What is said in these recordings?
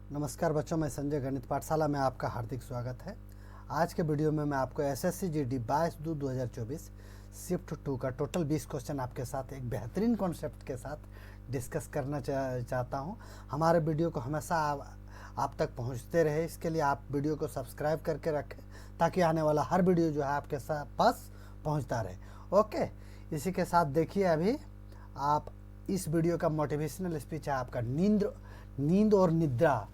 नमस्कार बच्चों, मैं संजय गणित पाठशाला में आपका हार्दिक स्वागत है। आज के वीडियो में मैं आपको एसएससी जीडी 22/2/2024 शिफ्ट 2 का टोटल 20 क्वेश्चन आपके साथ एक बेहतरीन कॉन्सेप्ट के साथ डिस्कस करना चाहता हूं। हमारे वीडियो को हमेशा आप तक पहुंचते रहे, इसके लिए आप वीडियो को सब्सक्राइब करके रखें ताकि आने वाला हर वीडियो जो है आपके पास पहुँचता रहे। ओके, इसी के साथ देखिए, अभी आप इस वीडियो का मोटिवेशनल स्पीच है आपका नींद और निद्रा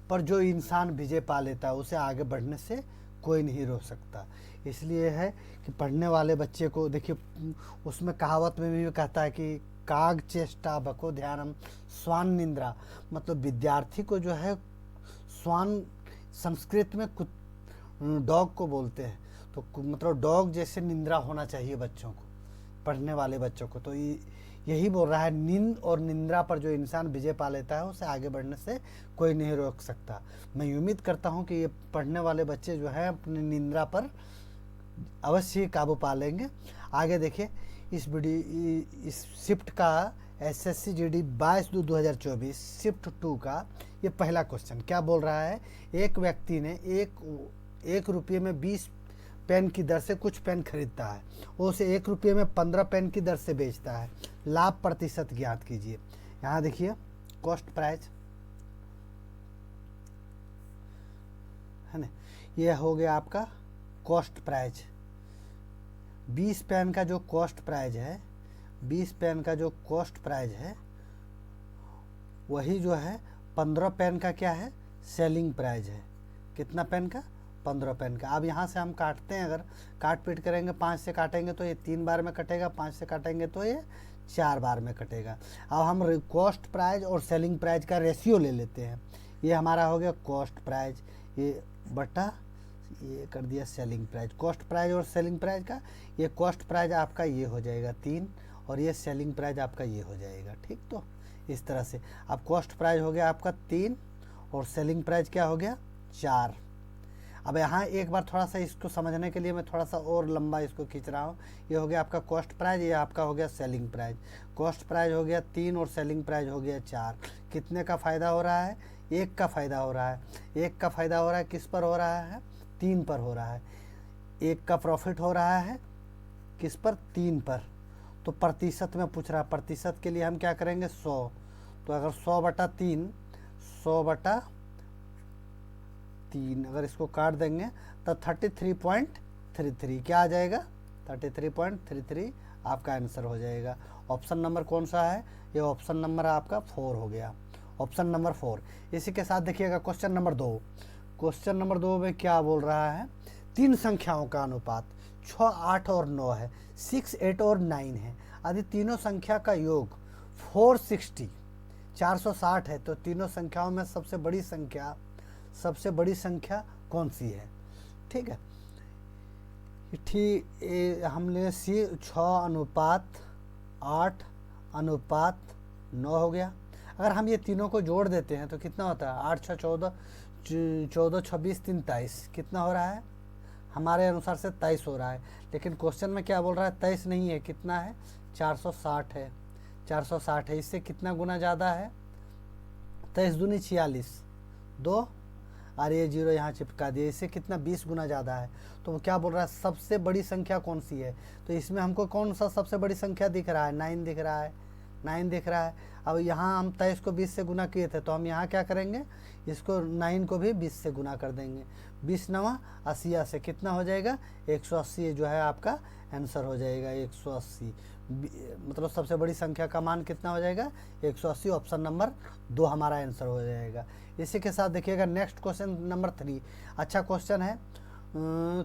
पर जो इंसान विजय पा लेता है उसे आगे बढ़ने से कोई नहीं रोक सकता। इसलिए है कि पढ़ने वाले बच्चे को देखिए, उसमें कहावत में भी कहता है कि काग चेष्टा बको ध्यानम स्वान निंद्रा, मतलब विद्यार्थी को जो है स्वान संस्कृत में डॉग को बोलते हैं, तो मतलब डॉग जैसे निंद्रा होना चाहिए बच्चों को, पढ़ने वाले बच्चों को। तो यही बोल रहा है, नींद और निंद्रा पर जो इंसान विजय पा लेता है उसे आगे बढ़ने से कोई नहीं रोक सकता। मैं उम्मीद करता हूं कि ये पढ़ने वाले बच्चे जो हैं अपनी निंद्रा पर अवश्य ही काबू पा लेंगे। आगे देखिए, इस शिफ्ट का एसएससी जीडी 22/2/2024 शिफ्ट 2 का ये पहला क्वेश्चन क्या बोल रहा है। एक व्यक्ति ने एक रुपये में 20 पेन की दर से कुछ पेन खरीदता है, वो उसे 1 रुपये में 15 पेन की दर से बेचता है। लाभ प्रतिशत ज्ञात कीजिए। यहाँ देखिए, कॉस्ट प्राइस है ना, ये हो गया आपका कॉस्ट प्राइस। 20 पेन का जो कॉस्ट प्राइस है, 20 पेन का जो कॉस्ट प्राइस है वही जो है 15 पेन का क्या है, सेलिंग प्राइस है। कितना पेन का, 15 पेन का। अब यहाँ से हम काटते हैं, अगर काट पीट करेंगे 5 से काटेंगे तो ये 3 बार में कटेगा, 5 से काटेंगे तो ये 4 बार में कटेगा। अब हम कॉस्ट प्राइस और सेलिंग प्राइस का रेशियो ले लेते हैं। ये हमारा हो गया कॉस्ट प्राइस, ये बटा ये कर दिया सेलिंग प्राइस। कॉस्ट प्राइस और सेलिंग प्राइस का, ये कॉस्ट प्राइस आपका ये हो जाएगा 3 और ये सेलिंग प्राइस आपका ये हो जाएगा। ठीक, तो इस तरह से अब कॉस्ट प्राइस हो गया आपका 3 और सेलिंग प्राइस क्या हो गया 4। अब यहाँ एक बार थोड़ा सा इसको समझने के लिए मैं थोड़ा सा और लंबा इसको खींच रहा हूँ। ये हो गया आपका कॉस्ट प्राइस, ये आपका हो गया सेलिंग प्राइस। कॉस्ट प्राइस हो गया 3 और सेलिंग प्राइस हो गया 4। कितने का फ़ायदा हो रहा है, 1 का फ़ायदा हो रहा है। 1 का फ़ायदा हो रहा है किस पर हो रहा है, 3 पर हो रहा है। 1 का प्रॉफिट हो रहा है किस पर, 3 पर। तो प्रतिशत में पूछ रहा है, प्रतिशत के लिए हम क्या करेंगे 100। तो अगर 100/3, 100/3 अगर इसको काट देंगे तो 33.33 क्या आ जाएगा, 33.33 आपका आंसर हो जाएगा। ऑप्शन नंबर कौन सा है, ये ऑप्शन नंबर आपका 4 हो गया, ऑप्शन नंबर 4। इसी के साथ देखिएगा क्वेश्चन नंबर 2। क्वेश्चन नंबर 2 में क्या बोल रहा है, 3 संख्याओं का अनुपात 6, 8 और 9 है, 6, 8 और 9 है। यदि तीनों संख्या का योग 460 है तो तीनों संख्याओं में सबसे बड़ी संख्या कौन सी है। ठीक है, ठीक, हमने 6:8:9 हो गया। अगर हम ये तीनों को जोड़ देते हैं तो कितना होता है, 8, 6, 14, 14, 26, 23 कितना हो रहा है, हमारे अनुसार से 23 हो रहा है। लेकिन क्वेश्चन में क्या बोल रहा है, 23 नहीं है, कितना है 460 है, 460 है। इससे कितना गुना ज़्यादा है, 23 दूनी 46, 2 और ये 0 यहाँ चिपका दिया, इससे कितना 20 गुना ज़्यादा है। तो वो क्या बोल रहा है, सबसे बड़ी संख्या कौन सी है। तो इसमें हमको कौन सा सबसे बड़ी संख्या दिख रहा है, 9 दिख रहा है, 9 दिख रहा है। अब यहाँ हम 23 को 20 से गुना किए थे, तो हम यहाँ क्या करेंगे, इसको 9 को भी 20 से गुना कर देंगे। 20 9 80 से कितना हो जाएगा, 180 जो है आपका आंसर हो जाएगा 180। मतलब सबसे बड़ी संख्या का मान कितना हो जाएगा, 180। ऑप्शन नंबर 2 हमारा आंसर हो जाएगा। इसी के साथ देखिएगा नेक्स्ट क्वेश्चन नंबर 3। अच्छा क्वेश्चन है,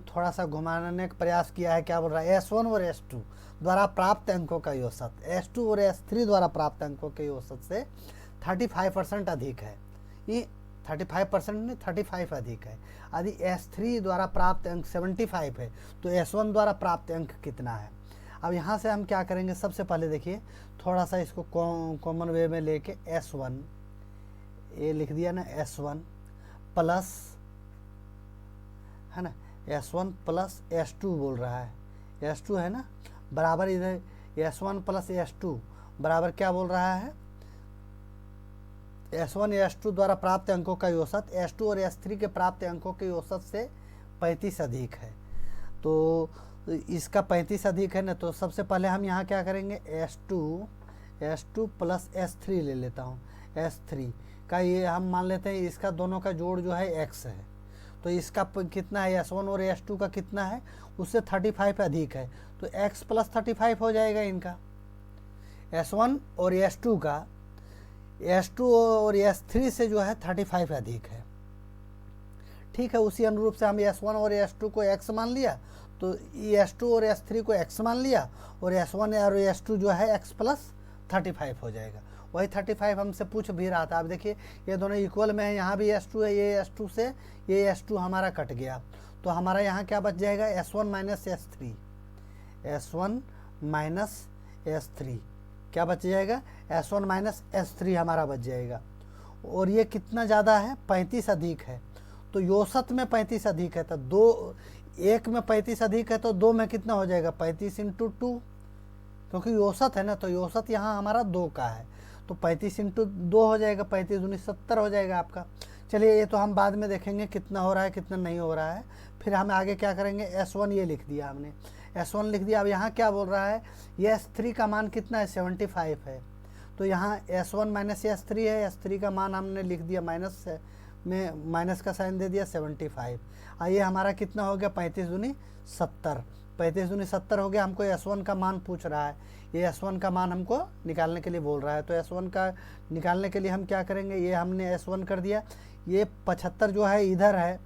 थोड़ा सा घुमाने का प्रयास किया है। क्या बोल रहा है, S1 और S2 द्वारा प्राप्त अंकों का औसत S2 और S3 द्वारा प्राप्त अंकों के औसत से 35% अधिक है। ये 35% नहीं, 35 अधिक है। यदि S3 द्वारा प्राप्त अंक 75 है तो S1 द्वारा प्राप्त अंक कितना है। अब यहाँ से हम क्या करेंगे, सबसे पहले देखिए थोड़ा सा इसको कॉमन वे में लेके S1 ये लिख दिया ना, S1 प्लस है ना, S1 प्लस S2 बोल रहा है, S2 है ना, बराबर इधर S1 प्लस S2 बराबर क्या बोल रहा है, S1 या S2 द्वारा प्राप्त अंकों का औसत S2 और S3 के प्राप्त अंकों के औसत से 35 अधिक है। तो इसका 35 अधिक है ना, तो सबसे पहले हम यहाँ क्या करेंगे, S2 प्लस S3 ले लेता हूँ। S3 का ये हम मान लेते हैं इसका दोनों का जोड़ जो है x है, तो इसका कितना है, S1 और S2 का कितना है, उससे 35 अधिक है, तो x प्लस 35 हो जाएगा इनका। S1 और S2 का S2 और S3 से जो है 35 अधिक है। ठीक है, उसी अनुरूप से हम S1 और S2 को x मान लिया, तो S2 और S3 को x मान लिया, और S1 और S2 जो है x प्लस 35 हो जाएगा। वही 35 हमसे पूछ भी रहा था। अब देखिए ये दोनों इक्वल में है, यहाँ भी S2 है, ये S2 से ये S2 हमारा कट गया, तो हमारा यहाँ क्या बच जाएगा, S1 minus S3, S1 minus S3 क्या बच जाएगा, S1 माइनस S3 हमारा बच जाएगा। और ये कितना ज़्यादा है, 35 अधिक है, तो औसत में 35 अधिक है, तो दो, एक में 35 अधिक है तो दो में कितना हो जाएगा, 35 इंटू 2, क्योंकि औसत है ना, तो औसत यहाँ हमारा 2 का है, तो 35 इंटू 2 हो जाएगा, 35 दूनी 70 हो जाएगा आपका। चलिए ये तो हम बाद में देखेंगे कितना हो रहा है कितना नहीं हो रहा है। फिर हम आगे क्या करेंगे, S1 ये लिख दिया हमने, S1 लिख दिया। अब यहाँ क्या बोल रहा है, ये S3 का मान कितना है, 75 है, तो यहाँ S1 माइनस S3 है, S3 का मान हमने लिख दिया माइनस में, माइनस का साइन दे दिया 75। आइए हमारा कितना हो गया, 35 दूनी 70, 35 दूनी 70 हो गया। हमको S1 का मान पूछ रहा है, ये S1 का मान हमको निकालने के लिए बोल रहा है, तो S1 का निकालने के लिए हम क्या करेंगे, ये हमने S1 कर दिया, ये 75 जो है इधर है,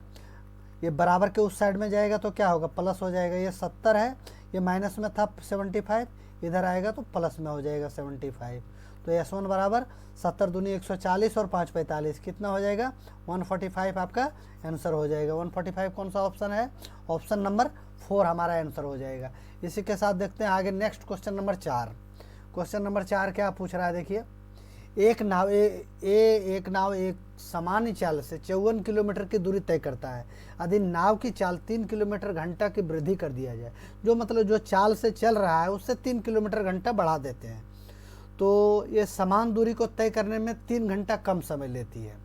ये बराबर के उस साइड में जाएगा तो क्या होगा, प्लस हो जाएगा। ये 70 है, ये माइनस में था 75, इधर आएगा तो प्लस में हो जाएगा 75। तो S1 बराबर 70 दूनी 140 और 5 45 कितना हो जाएगा, 145 आपका आंसर हो जाएगा। 145 कौन सा ऑप्शन है, ऑप्शन नंबर 4 हमारा आंसर हो जाएगा। इसी के साथ देखते हैं आगे next question number 4। Question number 4 क्या पूछ रहा है, देखिए, एक नाव एक सामान्य चाल से 54 किलोमीटर की दूरी तय करता है। यदि नाव की चाल 3 किलोमीटर घंटा की वृद्धि कर दिया जाए, जो मतलब जो चाल से चल रहा है उससे 3 किलोमीटर घंटा बढ़ा देते हैं, तो ये समान दूरी को तय करने में 3 घंटा कम समय लेती है।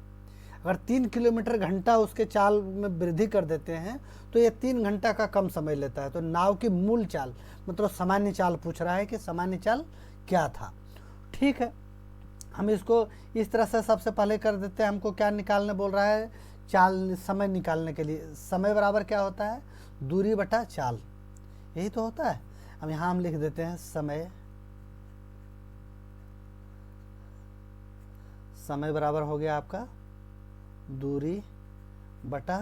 अगर 3 किलोमीटर घंटा उसके चाल में वृद्धि कर देते हैं तो ये 3 घंटा का कम समय लेता है। तो नाव की मूल चाल मतलब सामान्य चाल पूछ रहा है कि सामान्य चाल क्या था। ठीक है, हम इसको इस तरह से सबसे पहले कर देते हैं। हमको क्या निकालने बोल रहा है, चाल, समय निकालने के लिए समय बराबर क्या होता है, दूरी बटा चाल, यही तो होता है। अब यहाँ हम लिख देते हैं समय बराबर हो गया आपका दूरी बटा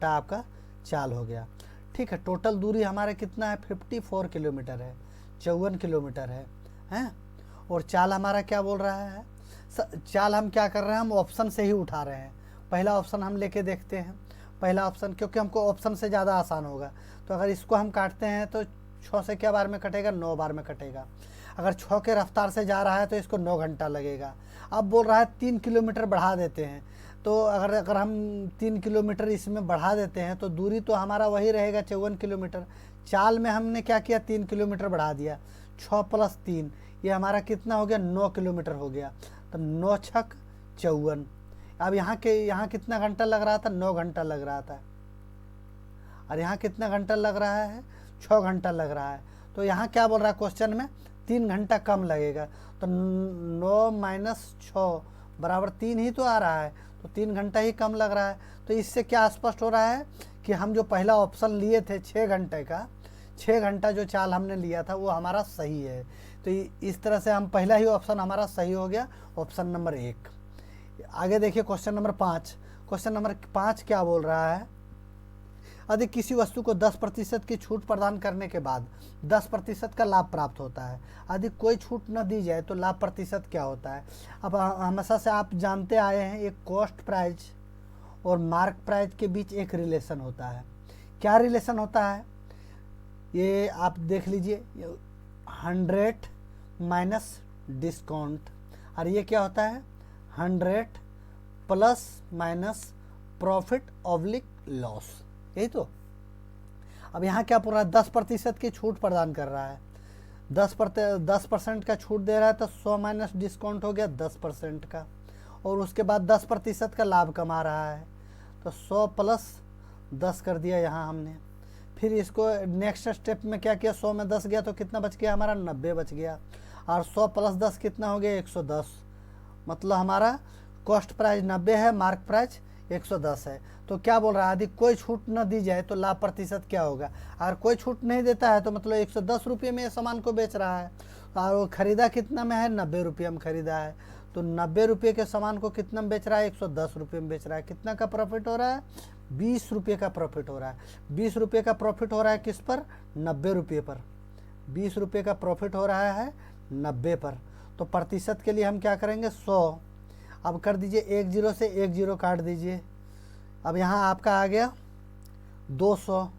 आपका चाल हो गया। ठीक है, टोटल दूरी हमारे कितना है, 54 किलोमीटर है, 54 किलोमीटर है। और चाल हमारा क्या बोल रहा है, चाल हम क्या कर रहे हैं, हम ऑप्शन से ही उठा रहे हैं। पहला ऑप्शन हम लेके देखते हैं, पहला ऑप्शन, क्योंकि हमको ऑप्शन से ज़्यादा आसान होगा। तो अगर इसको हम काटते हैं तो 6 से क्या बार में कटेगा, 9 बार में कटेगा। अगर 6 के रफ्तार से जा रहा है तो इसको 9 घंटा लगेगा। अब बोल रहा है 3 किलोमीटर बढ़ा देते हैं, तो अगर हम 3 किलोमीटर इसमें बढ़ा देते हैं तो दूरी तो हमारा वही रहेगा 54 किलोमीटर। चाल में हमने क्या किया, 3 किलोमीटर बढ़ा दिया, 6 प्लस 3 ये हमारा कितना हो गया, 9 किलोमीटर हो गया। तो 9 छक 54। अब यहाँ कितना घंटा लग रहा था, 9 घंटा लग रहा था, और यहाँ कितना घंटा लग रहा है, 6 घंटा लग रहा है। तो यहाँ क्या बोल रहा है क्वेश्चन में, 3 घंटा कम लगेगा। तो 9 माइनस 6 बराबर 3 ही तो आ रहा है, तो 3 घंटा ही कम लग रहा है। तो इससे क्या स्पष्ट हो रहा है कि हम जो पहला ऑप्शन लिए थे 6 घंटे का, 6 घंटा जो चाल हमने लिया था वो हमारा सही है। तो इस तरह से हम पहला ही ऑप्शन हमारा सही हो गया, ऑप्शन नंबर 1। आगे देखिए क्वेश्चन नंबर 5। क्वेश्चन नंबर 5 क्या बोल रहा है, यदि किसी वस्तु को 10% की छूट प्रदान करने के बाद 10% का लाभ प्राप्त होता है, यदि कोई छूट न दी जाए तो लाभ प्रतिशत क्या होता है। अब हमेशा से आप जानते आए हैं एक कॉस्ट प्राइस और मार्क प्राइस के बीच एक रिलेशन होता है। क्या रिलेशन होता है, ये आप देख लीजिए, 100 माइनस डिस्काउंट, और ये क्या होता है, 100 plus minus profit oblique loss, यही तो। अब यहाँ क्या पूरा 10% की छूट प्रदान कर रहा है, 10% का छूट दे रहा है तो 100 माइनस डिस्काउंट हो गया 10% का, और उसके बाद 10% का लाभ कमा रहा है, तो 100 प्लस 10 कर दिया यहाँ हमने। फिर इसको नेक्स्ट स्टेप में क्या किया, 100 में 10 गया तो कितना बच गया हमारा, 90 बच गया, और 100 प्लस 10 कितना हो गया, 110। मतलब हमारा कॉस्ट प्राइस 90 है, मार्क प्राइस 110 है। तो क्या बोल रहा है, यदि कोई छूट न दी जाए तो लाभ प्रतिशत क्या होगा। अगर कोई छूट नहीं देता है तो मतलब 110 रुपये में सामान को बेच रहा है, और वो खरीदा कितना में है, 90 रुपये में खरीदा है, तो 90 रुपये के सामान को कितना में बेच रहा है, 110 रुपये में बेच रहा है। कितना का प्रॉफिट हो रहा है, 20 रुपये का प्रॉफिट हो रहा है। 20 रुपये का प्रॉफिट हो रहा है किस पर, 90 रुपये पर। 20 रुपये का प्रॉफिट हो रहा है 90 पर। तो प्रतिशत के लिए हम क्या करेंगे, 100। अब कर दीजिए 1 0 से 1 0 काट दीजिए। अब यहाँ आपका आ गया 200,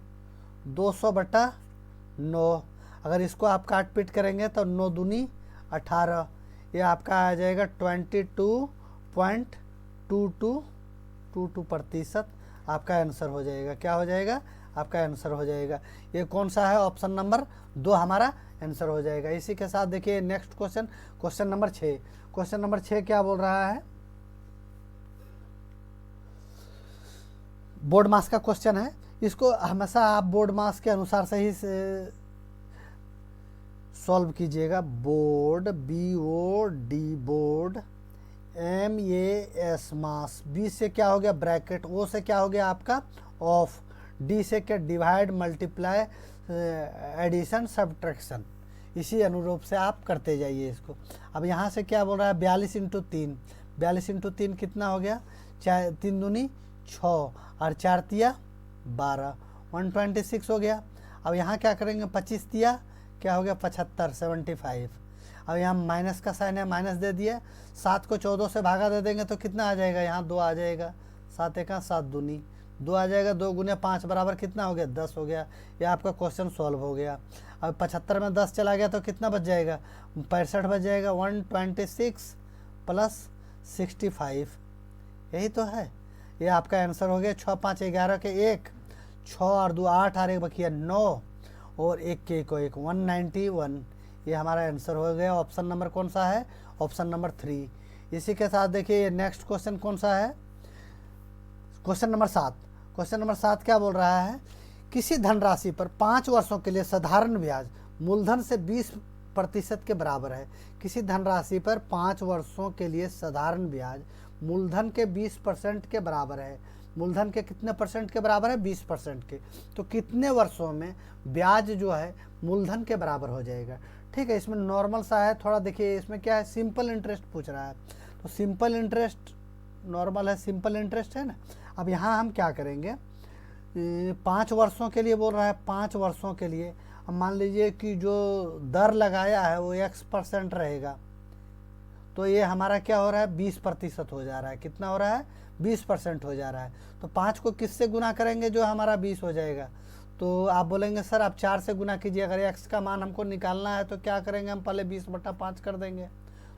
200 बटा 9। अगर इसको आप काट पीट करेंगे तो 9 दूनी 18, ये आपका आ जाएगा 22.2222% आपका आंसर हो जाएगा। क्या हो जाएगा, आपका आंसर हो जाएगा। ये कौन सा है, ऑप्शन नंबर 2 हमारा आंसर हो जाएगा। इसी के साथ देखिए next question, question number 6। Question number 6 क्या बोल रहा है, बोर्ड मास का क्वेश्चन है। इसको हमेशा आप बोर्ड मास के अनुसार से ही सॉल्व कीजिएगा। बोर्ड BOD बोर्ड, MAS मास, B से क्या हो गया ब्रैकेट, O से क्या हो गया आपका ऑफ, D से क्या डिवाइड मल्टीप्लाई एडिशन सब्ट्रैक्शन। इसी अनुरूप से आप करते जाइए इसको। अब यहाँ से क्या बोल रहा है, 42 × 3, 42 × 3 कितना हो गया, 3 दूनी 6 और 4 तिया 12, 126 हो गया। अब यहाँ क्या करेंगे, 25 तिया क्या हो गया, 75, 75। अब यहाँ माइनस का साइन है, माइनस दे दिया। 7 को 14 से भागा दे देंगे तो कितना आ जाएगा, यहाँ 2 आ जाएगा, 7 1 7 दूनी 2 आ जाएगा, 2 गुने 5 बराबर कितना हो गया, 10 हो गया। ये आपका क्वेश्चन सॉल्व हो गया। अब 75 में 10 चला गया तो कितना बच जाएगा, 65 बच जाएगा। 126 प्लस 65, यही तो है, ये आपका आंसर हो गया। 6 5 11 के 1, 6 और 2 8 और 1 बकिया 9, और 1 के 1 को 1, 191। ये हमारा आंसर हो गया। ऑप्शन नंबर कौन सा है, ऑप्शन नंबर 3। इसी के साथ देखिए नेक्स्ट क्वेश्चन कौन सा है, क्वेश्चन नंबर 7। क्वेश्चन नंबर 7 क्या बोल रहा है, किसी धनराशि पर 5 वर्षों के लिए साधारण ब्याज मूलधन से 20% के बराबर है। किसी धनराशि पर 5 वर्षों के लिए साधारण ब्याज मूलधन के 20% के बराबर है। मूलधन के कितने परसेंट के बराबर है, 20% के। तो कितने वर्षों में ब्याज जो है मूलधन के बराबर हो जाएगा। ठीक है, इसमें नॉर्मल सा है थोड़ा, देखिए इसमें क्या है, सिंपल इंटरेस्ट पूछ रहा है। तो सिंपल इंटरेस्ट नॉर्मल है, सिंपल इंटरेस्ट है ना। अब यहाँ हम क्या करेंगे, 5 वर्षों के लिए बोल रहा है, 5 वर्षों के लिए। अब मान लीजिए कि जो दर लगाया है वो X% रहेगा, तो ये हमारा क्या हो रहा है, 20% हो जा रहा है। कितना हो रहा है, 20% हो जा रहा है। तो 5 को किससे गुना करेंगे जो हमारा 20 हो जाएगा। तो आप बोलेंगे सर आप 4 से गुना कीजिए। अगर x का मान हमको निकालना है तो क्या करेंगे, हम पहले 20/5 कर देंगे,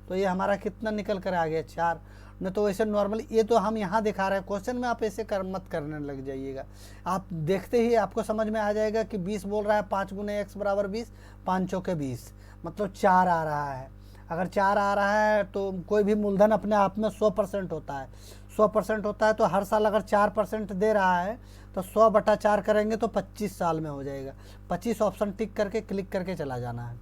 तो ये हमारा कितना निकल कर आ गया, 4। न तो वैसे नॉर्मली, ये तो हम यहाँ दिखा रहे हैं क्वेश्चन में, आप ऐसे मत करने लग जाइएगा। आप देखते ही आपको समझ में आ जाएगा कि 20 बोल रहा है, 5 गुने x बराबर 20, 5 चौके 20, मतलब 4 आ रहा है। अगर 4 आ रहा है तो कोई भी मूलधन अपने आप में 100% होता है। 100% होता है तो हर साल अगर 4% दे रहा है तो 100/4 करेंगे तो 25 साल में हो जाएगा। 25 ऑप्शन टिक करके क्लिक करके चला जाना है।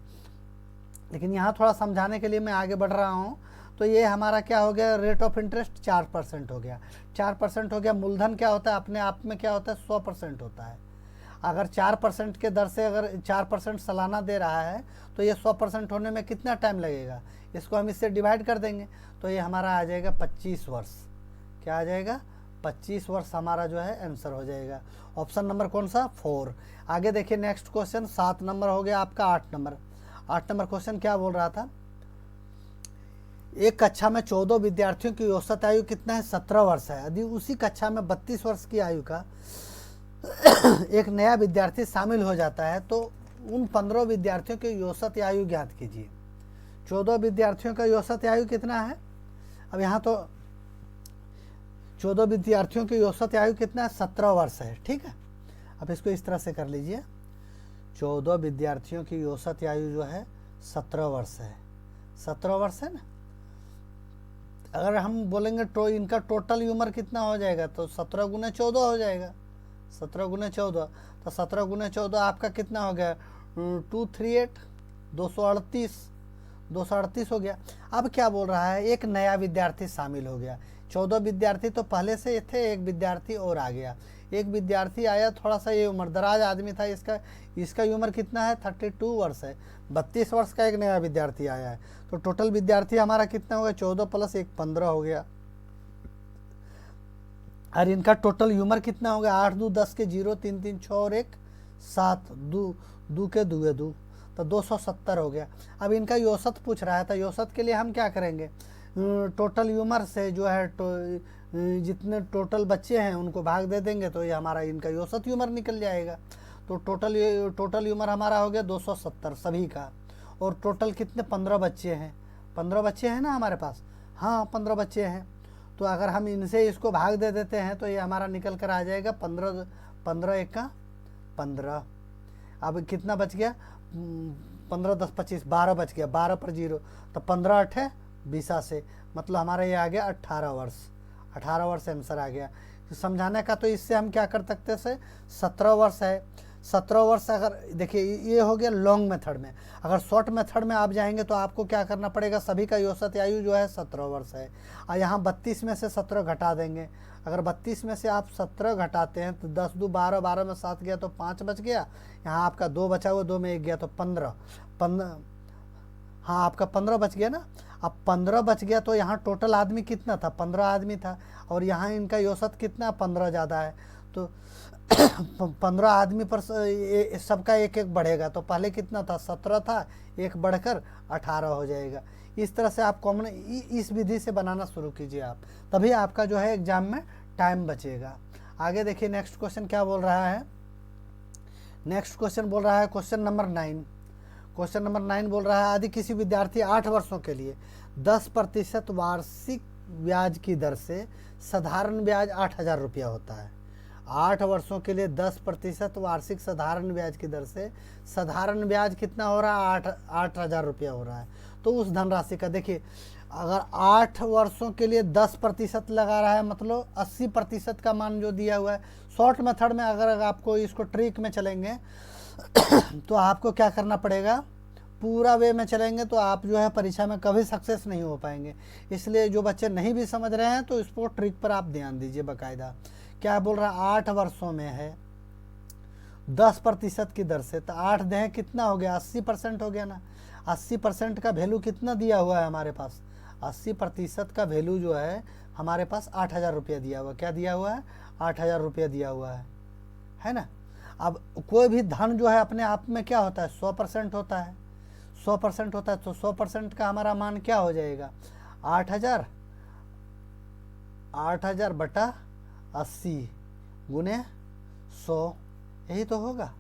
लेकिन यहाँ थोड़ा समझाने के लिए मैं आगे बढ़ रहा हूँ। तो ये हमारा क्या हो गया, रेट ऑफ इंटरेस्ट 4% हो गया। 4% हो गया। मूलधन क्या होता है, अपने आप में क्या होता है, 100% होता है। अगर 4% के दर से अगर 4% सालाना दे रहा है तो ये 100% होने में कितना टाइम लगेगा, इसको हम इससे डिवाइड कर देंगे तो ये हमारा आ जाएगा 25 वर्ष। क्या आ जाएगा, 25 वर्ष हमारा जो है आंसर हो जाएगा। ऑप्शन नंबर कौन सा, 4। आगे देखिए नेक्स्ट क्वेश्चन, 7 नंबर हो गया आपका। 8 नंबर, 8 नंबर क्वेश्चन क्या बोल रहा था, एक कक्षा में 14 विद्यार्थियों की औसत आयु कितना है, 17 वर्ष है। यदि उसी कक्षा में 32 वर्ष की आयु का एक नया विद्यार्थी शामिल हो जाता है तो उन 15 विद्यार्थियों की औसत आयु ज्ञात कीजिए। 14 विद्यार्थियों का औसत आयु कितना है, अब यहाँ तो 14 विद्यार्थियों की औसत आयु कितना है, 17 वर्ष है। ठीक है, अब इसको इस तरह से कर लीजिए, 14 विद्यार्थियों की औसत आयु जो है 17 वर्ष है, 17 वर्ष है ना। अगर हम बोलेंगे तो इनका टोटल उम्र कितना हो जाएगा, तो 17 गुना 14 हो जाएगा, 17 गुना 14, तो 17 गुना 14 आपका कितना हो गया, 238, 238 हो गया। अब क्या बोल रहा है, एक नया विद्यार्थी शामिल हो गया। 14 विद्यार्थी तो पहले से थे, एक विद्यार्थी और आ गया। एक विद्यार्थी आया, थोड़ा सा ये उम्रदराज आदमी था, इसका उम्र कितना है, 32 वर्ष है। 32 वर्ष का एक नया विद्यार्थी आया है, तो टोटल विद्यार्थी हमारा कितना होगा, 14 + 1 15 हो गया। और इनका टोटल उम्र कितना हो गया, 8 2 10 के 0, 3 3 6 और 1 7, 2 के 2 तो 270 हो गया। अब इनका औसत पूछ रहा है, तो औसत के लिए हम क्या करेंगे, टोटल उम्र से जो है जितने टोटल बच्चे हैं उनको भाग दे देंगे, तो ये हमारा इनका औसत उम्र निकल जाएगा। तो टोटल उम्र हमारा हो गया 270 सभी का। और टोटल कितने, 15 बच्चे हैं, 15 बच्चे हैं ना हमारे पास, हाँ 15 बच्चे हैं। तो अगर हम इनसे इसको भाग दे देते हैं तो ये हमारा निकल कर आ जाएगा 15 15 1 का 15। अब कितना बच गया, 15 10 25 12 बच गया, 12 पर 0, तो 15 8 20 से, मतलब हमारा ये आ गया 18 वर्ष। 18 वर्ष आंसर आ गया। तो समझाने का तो इससे हम क्या कर सकते हैं, 17 वर्ष है, 17 वर्ष। अगर देखिए ये हो गया लॉन्ग मेथड में। अगर शॉर्ट मेथड में आप जाएंगे तो आपको क्या करना पड़ेगा, सभी का औसत आयु जो है 17 वर्ष है, और यहाँ 32 में से 17 घटा देंगे। अगर 32 में से आप 17 घटाते हैं तो 10 2 12, 12 में 7 गया तो 5 बच गया, यहाँ आपका 2 बचा हुआ, 2 में 1 गया तो 15, हाँ आपका 15 बच गया ना। अब 15 बच गया तो यहाँ टोटल आदमी कितना था, 15 आदमी था, और यहाँ इनका औसत कितना, 15 ज़्यादा है, तो 15 आदमी पर सबका एक एक बढ़ेगा। तो पहले कितना था, 17 था, एक बढ़कर 18 हो जाएगा। इस तरह से आप कॉमन इस विधि से बनाना शुरू कीजिए आप, तभी आपका जो है एग्जाम में टाइम बचेगा। आगे देखिए नेक्स्ट क्वेश्चन क्या बोल रहा है। नेक्स्ट क्वेश्चन बोल रहा है क्वेश्चन नंबर 9। क्वेश्चन नंबर 9 बोल रहा है, यदि किसी विद्यार्थी 8 वर्षों के लिए 10% वार्षिक ब्याज की दर से साधारण ब्याज 8,000 रुपया होता है। 8 वर्षों के लिए 10% वार्षिक साधारण ब्याज की दर से साधारण ब्याज कितना हो रहा है, 8,000 रुपया हो रहा है। तो उस धनराशि का देखिए, अगर 8 वर्षों के लिए 10% लगा रहा है, मतलब 80% का मान जो दिया हुआ है। शॉर्ट मेथड में अगर आपको इसको ट्रिक में चलेंगे तो आपको क्या करना पड़ेगा, पूरा वे में चलेंगे तो आप जो है परीक्षा में कभी सक्सेस नहीं हो पाएंगे। इसलिए जो बच्चे नहीं भी समझ रहे हैं तो इस पर ट्रिक पर आप ध्यान दीजिए बाकायदा। क्या बोल रहा है, 8 वर्षों में है 10% की दर से, तो 8 दें कितना हो गया, 80% हो गया ना। 80% का वैल्यू कितना दिया हुआ है हमारे पास, 80% का वैल्यू जो है हमारे पास 8,000 रुपया दिया हुआ है। क्या दिया हुआ है, 8,000 रुपया दिया हुआ है ना। अब कोई भी धन जो है अपने आप में क्या होता है, 100% होता है, 100% होता है। तो 100% का हमारा मान क्या हो जाएगा, 8,000 बटा 80 गुने 100, यही तो होगा।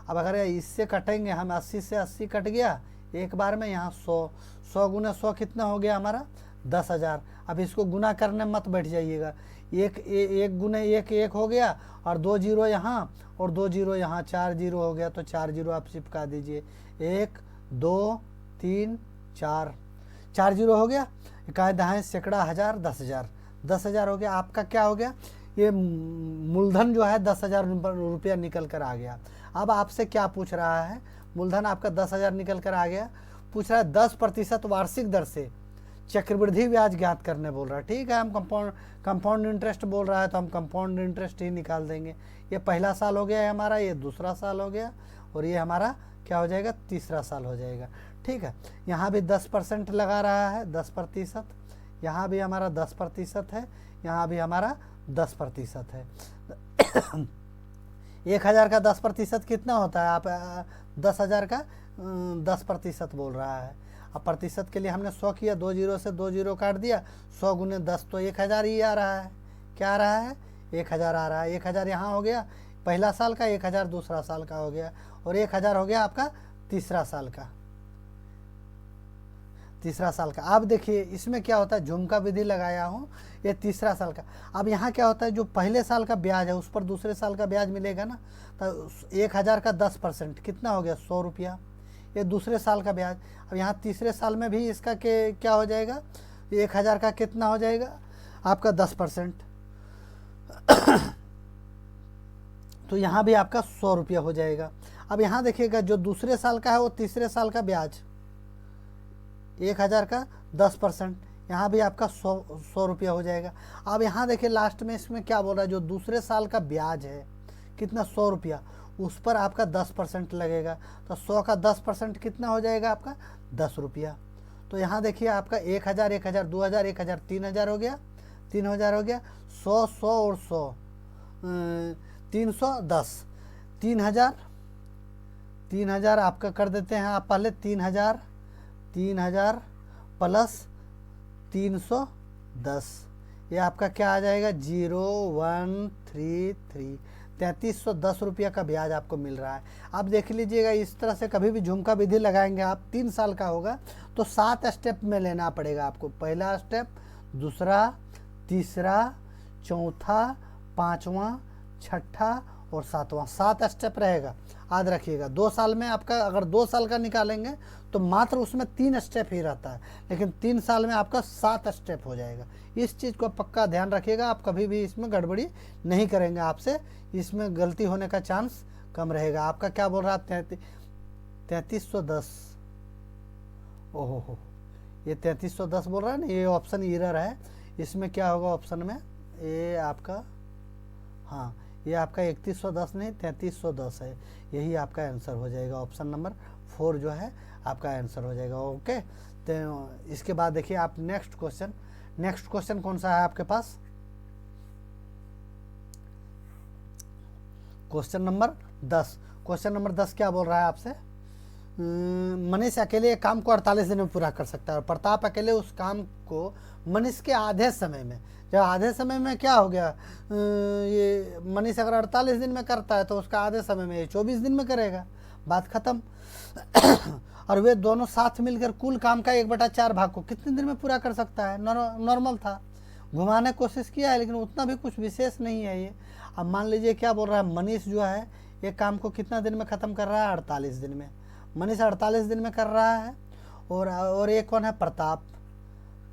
अब अगर इससे कटेंगे हम, 80 से 80 कट गया एक बार में, यहाँ 100 गुने 100 कितना हो गया हमारा, 10,000। अब इसको गुना करने मत बैठ जाइएगा, एक गुने एक हो गया, और 2 जीरो यहाँ और 2 जीरो यहाँ, 4 जीरो हो गया। तो 4 जीरो आप चिपका दीजिए, 1 2 3 4, 4 जीरो हो गया, इकाई दहाई सैकड़ा हज़ार 10,000, 10,000 हो गया। आपका क्या हो गया, ये मूलधन जो है 10,000 रुपया निकल कर आ गया। अब आपसे क्या पूछ रहा है, मूलधन आपका 10,000 निकल कर आ गया, पूछ रहा है 10% वार्षिक दर से चक्रवृद्धि ब्याज ज्ञात करने बोल रहा है। ठीक है, हम कंपाउंड इंटरेस्ट बोल रहा है तो हम कंपाउंड इंटरेस्ट ही निकाल देंगे। ये पहला साल हो गया है हमारा, ये दूसरा साल हो गया, और ये हमारा क्या हो जाएगा, तीसरा साल हो जाएगा। ठीक है, यहाँ भी 10% लगा रहा है, 10%, यहाँ भी हमारा 10% है, यहाँ भी हमारा 10% है। 1,000 का 10% कितना होता है, आप 10,000 का 10% बोल रहा है। अब प्रतिशत के लिए हमने 100 किया, 2 जीरो से 2 जीरो काट दिया, 100 गुने 10 तो 1,000 ही आ रहा है। क्या आ रहा है, 1,000 आ रहा है। 1,000 यहाँ हो गया पहला साल का, 1,000 दूसरा साल का हो गया, और 1,000 हो गया आपका तीसरा साल का, तीसरा साल का। अब देखिए इसमें क्या होता है, झुमका विधि लगाया हूँ, ये तीसरा साल का। अब यहाँ क्या होता है, जो पहले साल का ब्याज है उस पर दूसरे साल का ब्याज मिलेगा ना। तो 1,000 का 10% कितना हो गया, 100 रुपया। ये दूसरे साल का ब्याज। अब यहाँ तीसरे साल में भी इसका क्या हो जाएगा, 1000 का कितना हो जाएगा आपका 10%। तो यहाँ भी आपका 100 रुपया हो जाएगा। अब यहाँ देखिएगा जो दूसरे साल का है वो तीसरे साल का ब्याज 1000 का 10%, यहाँ भी आपका 100 रुपया हो जाएगा। अब यहाँ देखिए लास्ट में इसमें क्या बोल रहा है, जो दूसरे साल का ब्याज है कितना 100 रुपया, उस पर आपका 10% लगेगा। तो 100 का 10% कितना हो जाएगा आपका 10 रुपया। तो यहाँ देखिए आपका 1000, 1000, 2000, 1000, 3000 हो गया, 3000 हो गया, 100, 100 और 100, 310, 3000, 3000 आपका कर देते हैं आप पहले 3000, 3000 प्लस 310, ये आपका क्या आ जाएगा 0133, 3310 रुपया का ब्याज आपको मिल रहा है। अब देख लीजिएगा इस तरह से कभी भी झुमका विधि लगाएंगे आप, 3 साल का होगा तो 7 स्टेप में लेना पड़ेगा आपको। पहला स्टेप, दूसरा, तीसरा, चौथा, पाँचवा, छठा और सातवां, 7 स्टेप रहेगा, याद रखिएगा। 2 साल में आपका अगर 2 साल का निकालेंगे तो मात्र उसमें 3 स्टेप ही रहता है, लेकिन 3 साल में आपका 7 स्टेप हो जाएगा। इस चीज़ को पक्का ध्यान रखिएगा, आप कभी भी इसमें गड़बड़ी नहीं करेंगे, आपसे इसमें गलती होने का चांस कम रहेगा। आपका क्या बोल रहा है 3310, ओहो हो, ये 3310 बोल रहा है ना, ये ऑप्शन एरर है। इसमें क्या होगा ऑप्शन में, ये आपका, हाँ ये आपका 3110 नहीं 3310 है, यही आपका आंसर हो जाएगा। ऑप्शन नंबर 4 जो है आपका आंसर हो जाएगा। ओके, तो इसके बाद देखिए आप नेक्स्ट क्वेश्चन कौन सा है आपके पास, क्वेश्चन नंबर 10। क्वेश्चन नंबर 10 क्या बोल रहा है आपसे, मनीष अकेले एक काम को 48 दिन में पूरा कर सकता है और प्रताप अकेले उस काम को मनीष के आधे समय में, जब आधे समय में क्या हो गया, ये मनीष अगर 48 दिन में करता है तो उसका आधे समय में ये 24 दिन में करेगा, बात खत्म। और वे दोनों साथ मिलकर कुल काम का 1/4 भाग को कितने दिन में पूरा कर सकता है। नॉर्मल था, घुमाने की कोशिश किया है लेकिन उतना भी कुछ विशेष नहीं है ये। अब मान लीजिए क्या बोल रहा है, मनीष जो है एक काम को कितना दिन में ख़त्म कर रहा है, 48 दिन में। मनीष 48 दिन में कर रहा है। और एक कौन है,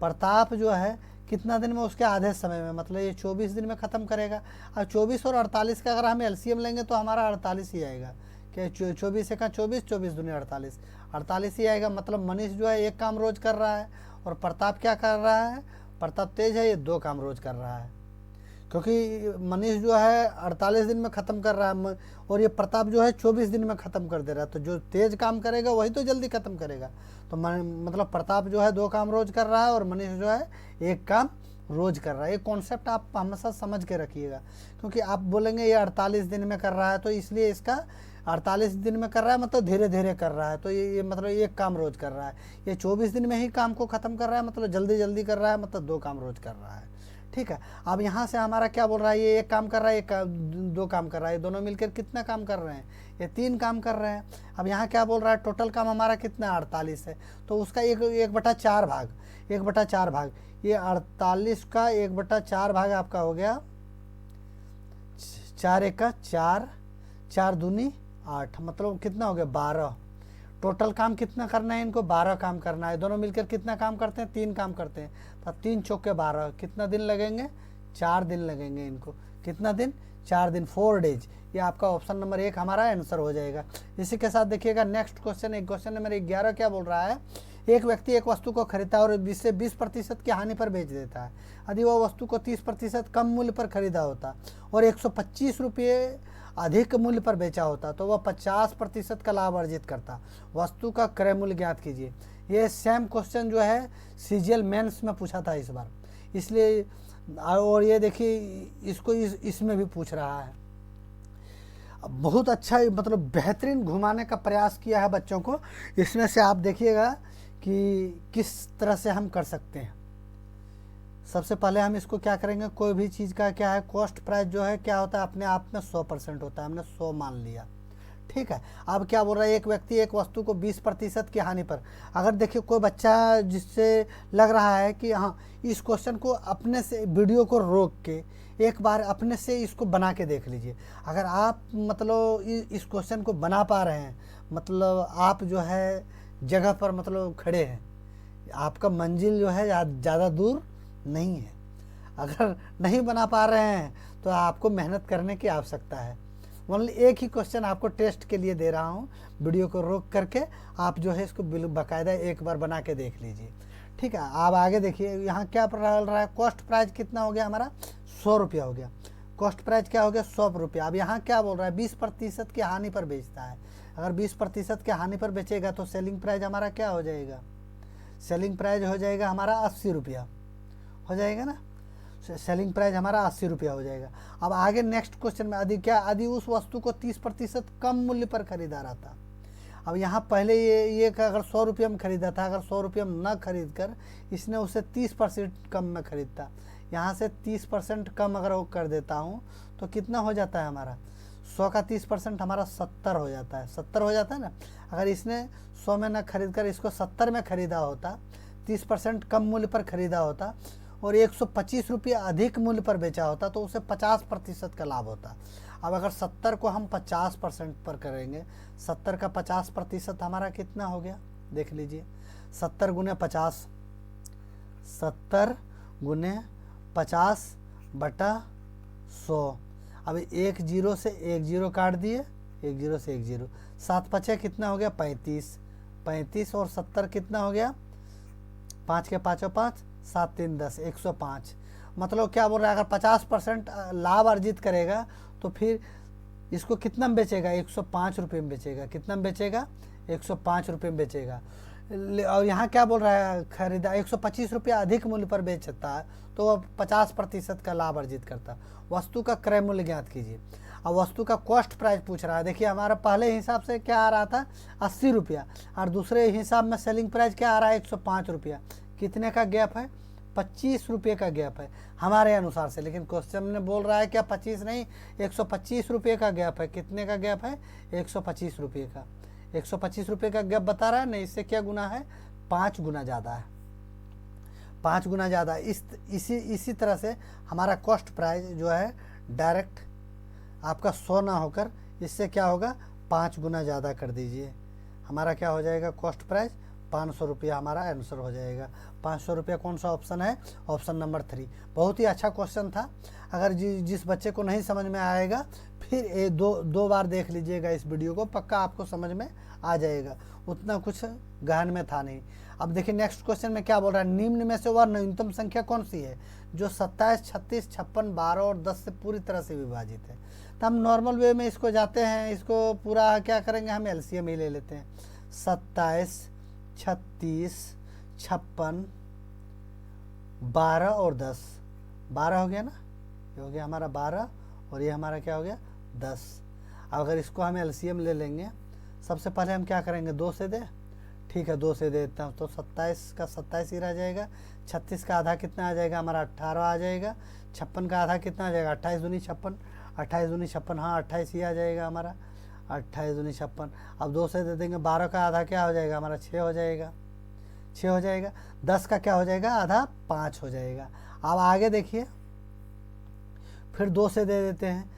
प्रताप जो है कितना दिन में, उसके आधे समय में, मतलब ये 24 दिन में ख़त्म करेगा। अब 24 और 48 का अगर हम एलसीएम लेंगे तो हमारा 48 ही आएगा, क्या 24 का 24, 24 दूनी 48, 48 ही आएगा। मतलब मनीष जो है एक काम रोज़ कर रहा है और प्रताप क्या कर रहा है, प्रताप तेज है, ये 2 काम रोज़ कर रहा है। क्योंकि मनीष जो है 48 दिन में ख़त्म कर रहा है और ये प्रताप जो है 24 दिन में ख़त्म कर दे रहा है, तो जो तेज़ काम करेगा वही तो जल्दी ख़त्म करेगा। तो मतलब प्रताप जो है 2 काम रोज़ कर रहा है और मनीष जो है एक काम रोज़ कर रहा है। ये कॉन्सेप्ट आप हमेशा समझ के रखिएगा, क्योंकि आप बोलेंगे ये 48 दिन में कर रहा है तो इसलिए इसका 48 दिन में कर रहा है मतलब धीरे धीरे कर रहा है, तो ये मतलब एक काम रोज़ कर रहा है। ये 24 दिन में ही काम को ख़त्म कर रहा है मतलब जल्दी जल्दी कर रहा है, मतलब 2 काम रोज़ कर रहा है। ठीक है, अब यहाँ से हमारा क्या बोल रहा है, ये एक काम कर रहा है, 2 काम कर रहा है, ये दोनों मिलकर कितना काम कर रहे हैं, ये 3 काम कर रहे हैं। अब यहाँ क्या बोल रहा है, टोटल काम हमारा कितना 48 है, तो उसका 1/4 भाग, 1/4 भाग, ये 48 का 1/4 भाग आपका हो गया 4 1 4, 4 दूनी 8, मतलब कितना हो गया 12। टोटल काम कितना करना है इनको, 12 काम करना है। दोनों मिलकर कितना काम करते हैं, 3 काम करते हैं, तो 3 चौके 12, कितना दिन लगेंगे, 4 दिन लगेंगे इनको। कितना दिन, 4 दिन, 4 डेज। ये आपका ऑप्शन नंबर 1 हमारा आंसर हो जाएगा। इसी के साथ देखिएगा नेक्स्ट क्वेश्चन, क्वेश्चन नंबर 11 क्या बोल रहा है, एक व्यक्ति एक वस्तु को खरीदता है और इसे 20% की हानि पर बेच देता है। यदि वह वस्तु को 30% कम मूल्य पर खरीदा होता और 125 रुपये अधिक मूल्य पर बेचा होता तो वह 50% का लाभ अर्जित करता। वस्तु का क्रय मूल्य ज्ञात कीजिए। ये सेम क्वेश्चन जो है सीजीएल मेंस में पूछा था इस बार, इसलिए, और ये देखिए इसको इसमें भी पूछ रहा है। बहुत अच्छा, मतलब बेहतरीन घुमाने का प्रयास किया है बच्चों को। इसमें से आप देखिएगा कि किस तरह से हम कर सकते हैं। सबसे पहले हम इसको क्या करेंगे, कोई भी चीज़ का क्या है कॉस्ट प्राइस जो है क्या होता है अपने आप में 100% होता है, हमने 100 मान लिया। ठीक है। अब क्या बोल रहा है, एक व्यक्ति एक वस्तु को 20% की हानि पर, अगर देखिए कोई बच्चा जिससे लग रहा है कि हाँ इस क्वेश्चन को अपने से वीडियो को रोक के एक बार अपने से इसको बना के देख लीजिए। अगर आप मतलब इस क्वेश्चन को बना पा रहे हैं, मतलब आप जो है जगह पर मतलब खड़े हैं, आपका मंजिल जो है ज़्यादा दूर नहीं है। अगर नहीं बना पा रहे हैं तो आपको मेहनत करने की आवश्यकता है। ओनली एक ही क्वेश्चन आपको टेस्ट के लिए दे रहा हूँ, वीडियो को रोक करके आप जो है इसको बाकायदा एक बार बना के देख लीजिए। ठीक है, आप आगे देखिए यहाँ क्या चल रहा है। कॉस्ट प्राइस कितना हो गया हमारा, 100 रुपया हो गया। कॉस्ट प्राइस क्या हो गया, 100 रुपया। अब यहाँ क्या बोल रहा है, 20% की हानि पर बेचता है। अगर 20% की हानि पर बेचेगा तो सेलिंग प्राइस हमारा क्या हो जाएगा, सेलिंग प्राइस हो जाएगा हमारा 80 रुपया हो जाएगा ना। सेलिंग प्राइस हमारा 80 रुपया हो जाएगा। अब आगे नेक्स्ट क्वेश्चन में यदि उस वस्तु को 30% कम मूल्य पर खरीदा रहा था। अब यहाँ पहले ये अगर 100 रुपये में खरीदा था, अगर 100 रुपये में न खरीद कर इसने उसे 30% कम में खरीदता, यहाँ से 30% कम अगर वो कर देता हूँ तो कितना हो जाता है हमारा, 100 का 30% हमारा 70 हो जाता है। 70 हो जाता है ना। अगर इसने 100 में न खरीद कर इसको 70 में खरीदा होता, 30% कम मूल्य पर खरीदा होता और 125 रुपये अधिक मूल्य पर बेचा होता तो उसे 50% का लाभ होता। अब अगर 70 को हम 50% पर करेंगे, 70 का 50% हमारा कितना हो गया, देख लीजिए। 70 गुने 50, 70 गुने 50 बटा 100। अब एक जीरो से एक जीरो काट दिए, एक जीरो से एक जीरो, 7 पचे कितना हो गया, 35। 35 और 70 कितना हो गया, 5 के 5 5, 7 3 10, 105। मतलब क्या बोल रहा है, अगर 50% लाभ अर्जित करेगा तो फिर इसको कितना में बेचेगा, 105 रुपये में बेचेगा। कितना में बेचेगा, 105 रुपये में बेचेगा। और यहाँ क्या बोल रहा है, खरीदा 125 रुपया अधिक मूल्य पर बेचता है तो वह 50% का लाभ अर्जित करता। वस्तु का क्रय मूल्य ज्ञात कीजिए। अब वस्तु का कॉस्ट प्राइस पूछ रहा है। देखिए हमारा पहले हिसाब से क्या आ रहा था, 80 रुपया, और दूसरे हिसाब में सेलिंग प्राइस क्या आ रहा है, 105 रुपया। कितने का गैप है, 25 रुपये का गैप है हमारे अनुसार से। लेकिन क्वेश्चन में बोल रहा है क्या, 25 नहीं, 125 रुपये का गैप है। कितने का गैप है, 125 रुपये का। 125 रुपये का गैप बता रहा है ना, इससे क्या गुना है, 5 गुना ज़्यादा है, 5 गुना ज़्यादा। इसी तरह से हमारा कॉस्ट प्राइस जो है डायरेक्ट आपका 100 ना होकर इससे क्या होगा, 5 गुना ज़्यादा कर दीजिए। हमारा क्या हो जाएगा, कॉस्ट प्राइस 500 रुपया हमारा आंसर हो जाएगा। 500 रुपया कौन सा ऑप्शन है, ऑप्शन नंबर 3। बहुत ही अच्छा क्वेश्चन था। अगर जिस बच्चे को नहीं समझ में आएगा फिर दो बार देख लीजिएगा इस वीडियो को, पक्का आपको समझ में आ जाएगा। उतना कुछ गहन में था नहीं। अब देखिए नेक्स्ट क्वेश्चन में क्या बोल रहा है, निम्न में से वह न्यूनतम संख्या कौन सी है जो 27, 36, 56, 12 और 10 से पूरी तरह से विभाजित है। तो हम नॉर्मल वे में इसको जाते हैं, इसको पूरा क्या करेंगे, हम एलसीएम ही ले लेते हैं। 27, 36, 56, 12 और 10, 12 हो गया ना, ये हो गया हमारा 12 और ये हमारा क्या हो गया, 10। अगर इसको हम एलसीएम ले लेंगे, सबसे पहले हम क्या करेंगे, 2 से दे, ठीक है 2 से दे देता हूँ। तो 27 का 27 ही रह जाएगा। 36 का आधा कितना आ जाएगा हमारा, 18 आ जाएगा। 56 का आधा कितना आ जाएगा, 28 दूनी 56, 28 दूनी 56, हाँ 28 ही आ जाएगा हमारा, 28 दूनी 56। अब 2 से दे देंगे, 12 का आधा क्या हो जाएगा हमारा, 6 हो जाएगा, 6 हो जाएगा। 10 का क्या हो जाएगा, आधा 5 हो जाएगा। अब आगे देखिए, फिर 2 से दे देते हैं।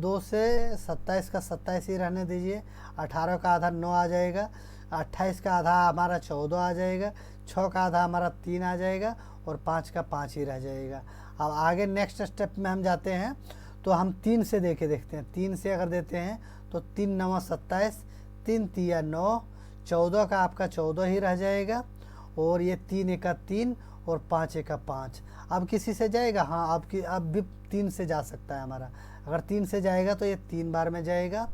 2 से 27 का 27 ही रहने दीजिए। 18 का आधा 9 आ जाएगा। 28 का आधा हमारा 14 आ जाएगा। 6 का आधा हमारा 3 आ जाएगा और 5 का 5 ही रह जाएगा। अब आगे नेक्स्ट स्टेप में हम जाते हैं, तो हम 3 से देखते हैं। 3 से अगर देते हैं तो 3 9 27, 3 3 9, 14 का आपका 14 ही रह जाएगा और ये 3 1 3 और 5 1 5। अब किसी से जाएगा, हाँ अब भी 3 से जा सकता है हमारा। अगर 3 से जाएगा तो ये 3 बार में जाएगा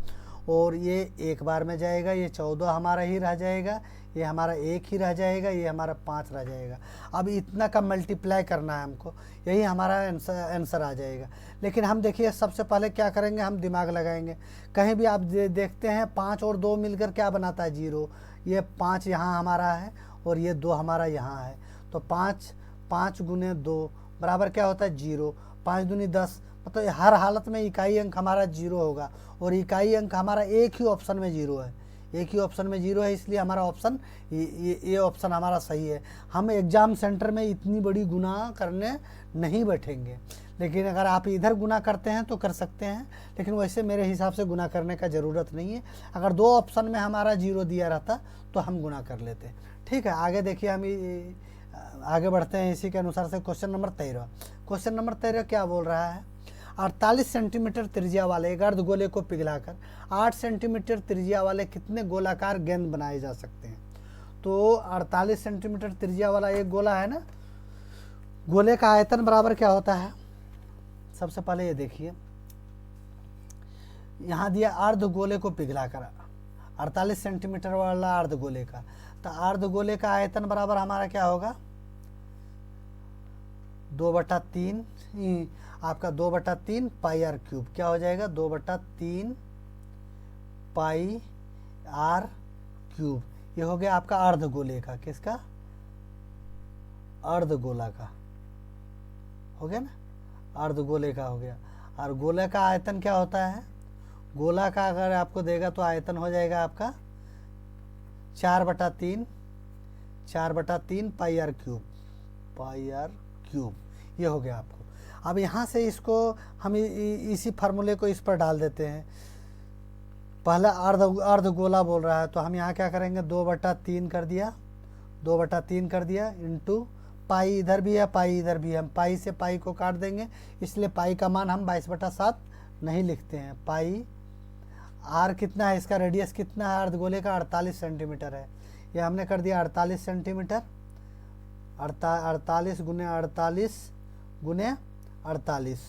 और ये 1 बार में जाएगा। ये 14 हमारा ही रह जाएगा, ये हमारा 1 ही रह जाएगा, ये हमारा 5 रह जाएगा। अब इतना का मल्टीप्लाई करना है हमको, यही हमारा आंसर आ जाएगा। लेकिन हम देखिए सबसे पहले क्या करेंगे, हम दिमाग लगाएंगे। कहीं भी आप देखते हैं 5 और 2 मिलकर क्या बनाता है, 0। ये 5 यहाँ हमारा है और ये 2 हमारा यहाँ है। तो 5 गुने 2 बराबर क्या होता है 0, 5 दूनी 10, मतलब हर हालत में इकाई अंक हमारा 0 होगा और इकाई अंक हमारा एक ही ऑप्शन में 0 है, एक ही ऑप्शन में 0 है, इसलिए हमारा ऑप्शन ये ऑप्शन हमारा सही है। हम एग्ज़ाम सेंटर में इतनी बड़ी गुना करने नहीं बैठेंगे, लेकिन अगर आप इधर गुना करते हैं तो कर सकते हैं, लेकिन वैसे मेरे हिसाब से गुना करने का ज़रूरत नहीं है। अगर 2 ऑप्शन में हमारा 0 दिया रहता तो हम गुना कर लेते। ठीक है, आगे देखिए, हम आगे बढ़ते हैं इसी के अनुसार से। क्वेश्चन नंबर 13, क्वेश्चन नंबर 13 क्या बोल रहा है, 48 सेंटीमीटर त्रिज्या वाले एक अर्धगोले को पिघलाकर 8 सेंटीमीटर त्रिज्या वाले कितने गोलाकार गेंद बनाए जा सकते हैं। तो 48 सेंटीमीटर त्रिज्या वाला एक गोला है ना, गोले का आयतन बराबर क्या होता है। सबसे पहले ये देखिए, यहाँ दिया अर्धगोले को पिघलाकर 48 सेंटीमीटर वाला अर्धगोले का, तो अर्धगोले का आयतन बराबर हमारा क्या होगा 2/3, आपका 2/3 पाई आर क्यूब, क्या हो जाएगा 2/3 पाई आर क्यूब। ये हो गया आपका अर्धगोले का, किसका, अर्धगोला का हो गया ना, अर्धगोले का हो गया। और गोले का आयतन क्या होता है, गोला का अगर आपको देगा तो आयतन हो जाएगा आपका 4/3 pi R cube, pi R cube, ये हो गया आपको। अब यहाँ से इसको हम इसी फार्मूले को इस पर डाल देते हैं। पहला अर्धगोला बोल रहा है, तो हम यहाँ क्या करेंगे 2/3 कर दिया, 2/3 कर दिया इंटू पाई इधर भी है, पाई इधर भी है, हम पाई से पाई को काट देंगे, इसलिए पाई का मान हम 22/7 नहीं लिखते हैं। पाई आर कितना है, इसका रेडियस कितना है अर्धगोले का 48 सेंटीमीटर है, ये हमने कर दिया 48 सेंटीमीटर, 48 गुने 48,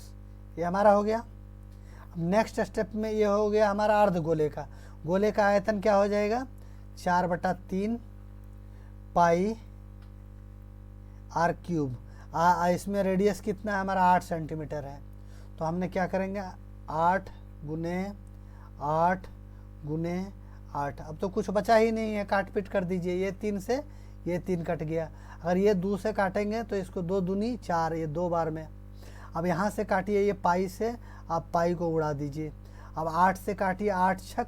ये हमारा हो गया। अब नेक्स्ट स्टेप में ये हो गया हमारा अर्धगोले का, गोले का आयतन क्या हो जाएगा 4/3 पाई आर क्यूब, इसमें रेडियस कितना है हमारा 8 सेंटीमीटर है, तो हमने क्या करेंगे 8 गुने 8 गुने 8। अब तो कुछ बचा ही नहीं है, काट पीट कर दीजिए, ये 3 से ये 3 कट गया, अगर ये 2 से काटेंगे तो इसको 2 दूनी 4, ये 2 बार में। अब यहाँ से काटिए ये पाई से, आप पाई को उड़ा दीजिए। अब 8 से काटिए, 8 छक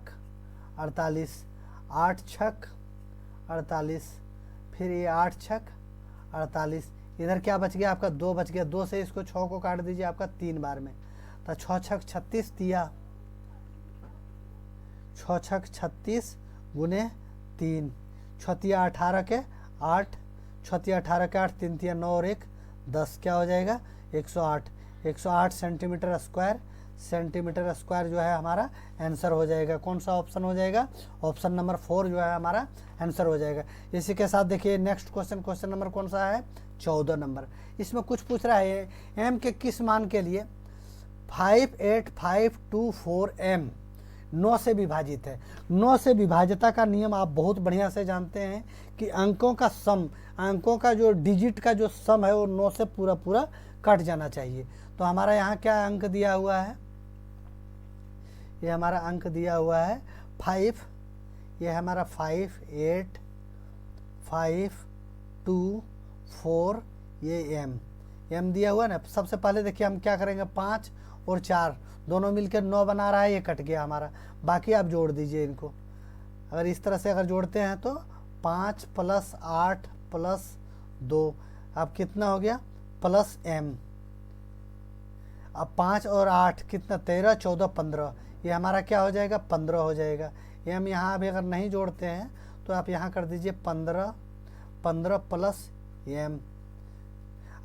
48, 8 छक 48, फिर ये 8 छक 48, इधर क्या बच गया आपका 2 बच गया, 2 से इसको 6 को काट दीजिए आपका 3 बार में, तो 6 छक 36 दिया, 6 छक 36 गुने 3, 6 18 के 8, 6 18 के 8, 3 3 9 और 1 10, क्या हो जाएगा 108, 108 सेंटीमीटर स्क्वायर, सेंटीमीटर स्क्वायर जो है हमारा आंसर हो जाएगा। कौन सा ऑप्शन हो जाएगा, ऑप्शन नंबर 4 जो है हमारा आंसर हो जाएगा। इसी के साथ देखिए नेक्स्ट क्वेश्चन, क्वेश्चन नंबर कौन सा है 14 नंबर। इसमें कुछ पूछ रहा है m के किस मान के लिए 58524 m 9 से विभाजित है। 9 से विभाज्यता का नियम आप बहुत बढ़िया से जानते हैं कि अंकों का सम, अंकों का जो डिजिट का जो सम है वो 9 से पूरा पूरा कट जाना चाहिए। तो हमारा यहाँ क्या अंक दिया हुआ है, ये हमारा अंक दिया हुआ है 5, ये हमारा 58524, ये m दिया हुआ ना। सबसे पहले देखिए हम क्या करेंगे 5 और 4 दोनों मिलकर 9 बना रहा है, ये कट गया हमारा, बाकी आप जोड़ दीजिए इनको। अगर इस तरह से अगर जोड़ते हैं तो 5 + 8 + 2, अब कितना हो गया प्लस m। अब 5 और 8 कितना 13 14 15, ये हमारा क्या हो जाएगा 15 हो जाएगा। ये हम यहाँ अभी अगर नहीं जोड़ते हैं तो आप यहाँ कर दीजिए 15 + m।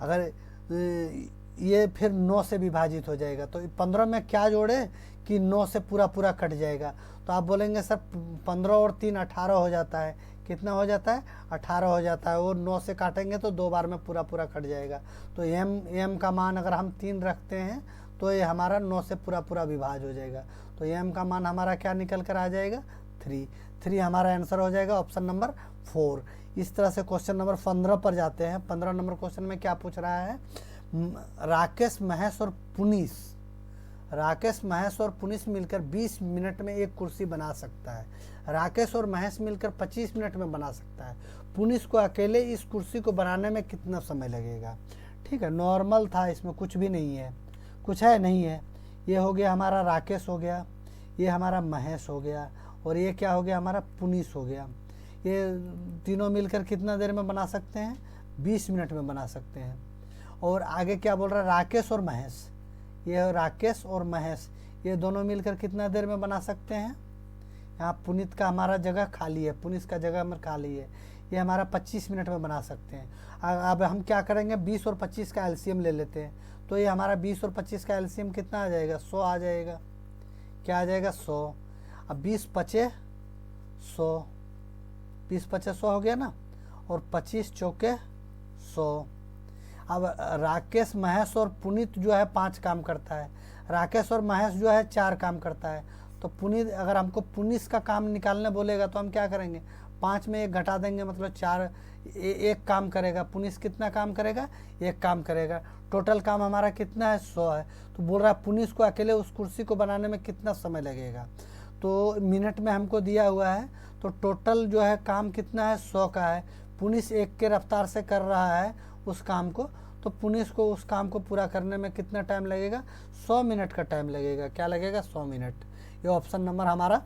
अगर ये फिर 9 से विभाजित हो जाएगा, तो 15 में क्या जोड़े कि 9 से पूरा पूरा कट जाएगा। तो आप बोलेंगे सर 15 और 3 18 हो जाता है, कितना हो जाता है 18 हो जाता है, और 9 से काटेंगे तो 2 बार में पूरा पूरा कट जाएगा। तो m का मान अगर हम 3 रखते हैं तो ये हमारा 9 से पूरा पूरा विभाज हो जाएगा। तो m का मान हमारा क्या निकल कर आ जाएगा 3 हमारा आंसर हो जाएगा ऑप्शन नंबर 4। इस तरह से क्वेश्चन नंबर 15 पर जाते हैं। 15 नंबर क्वेश्चन में क्या पूछ रहा है, राकेश महेश और पुनीश मिलकर 20 मिनट में एक कुर्सी बना सकता है। राकेश और महेश मिलकर 25 मिनट में बना सकता है। पुनीश को अकेले इस कुर्सी को बनाने में कितना समय लगेगा। ठीक है, नॉर्मल था, इसमें कुछ भी नहीं है, कुछ है नहीं है। ये हो गया हमारा राकेश हो गया, ये हमारा महेश हो गया, और ये क्या हो गया हमारा पुनीश हो गया। ये तीनों मिलकर कितना देर में बना सकते हैं, 20 मिनट में बना सकते हैं। और आगे क्या बोल रहा है, राकेश और महेश, ये राकेश और महेश ये दोनों मिलकर कितना देर में बना सकते हैं। यहाँ पुनीत का हमारा जगह खाली है, पुनीत का जगह में खाली है, ये हमारा 25 मिनट में बना सकते हैं। अब हम क्या करेंगे, 20 और 25 का एलसीएम ले लेते हैं, तो ये हमारा 20 और 25 का एलसीएम कितना आ जाएगा, 100 आ जाएगा। क्या आ जाएगा, 100। अब 20 पचे 100, 20 पचे 100 हो गया ना, और 25 चौके 100। अब राकेश महेश और पुनीत जो है 5 काम करता है, राकेश और महेश जो है 4 काम करता है। तो पुनीत, अगर हमको पुनीश का काम निकालने बोलेगा तो हम क्या करेंगे, 5 में 1 घटा देंगे, मतलब 4, 1 काम करेगा। पुनीश कितना काम करेगा, 1 काम करेगा। टोटल काम हमारा कितना है, 100 है। तो बोल रहा है पुनीश को अकेले उस कुर्सी को बनाने में कितना समय लगेगा, तो मिनट में हमको दिया हुआ है। तो टोटल जो है काम कितना है, 100 का है। पुनीश 1 के रफ्तार से कर रहा है उस काम को, तो पुनीश को उस काम को पूरा करने में कितना टाइम लगेगा, 100 मिनट का टाइम लगेगा। क्या लगेगा, 100 मिनट। ये ऑप्शन नंबर हमारा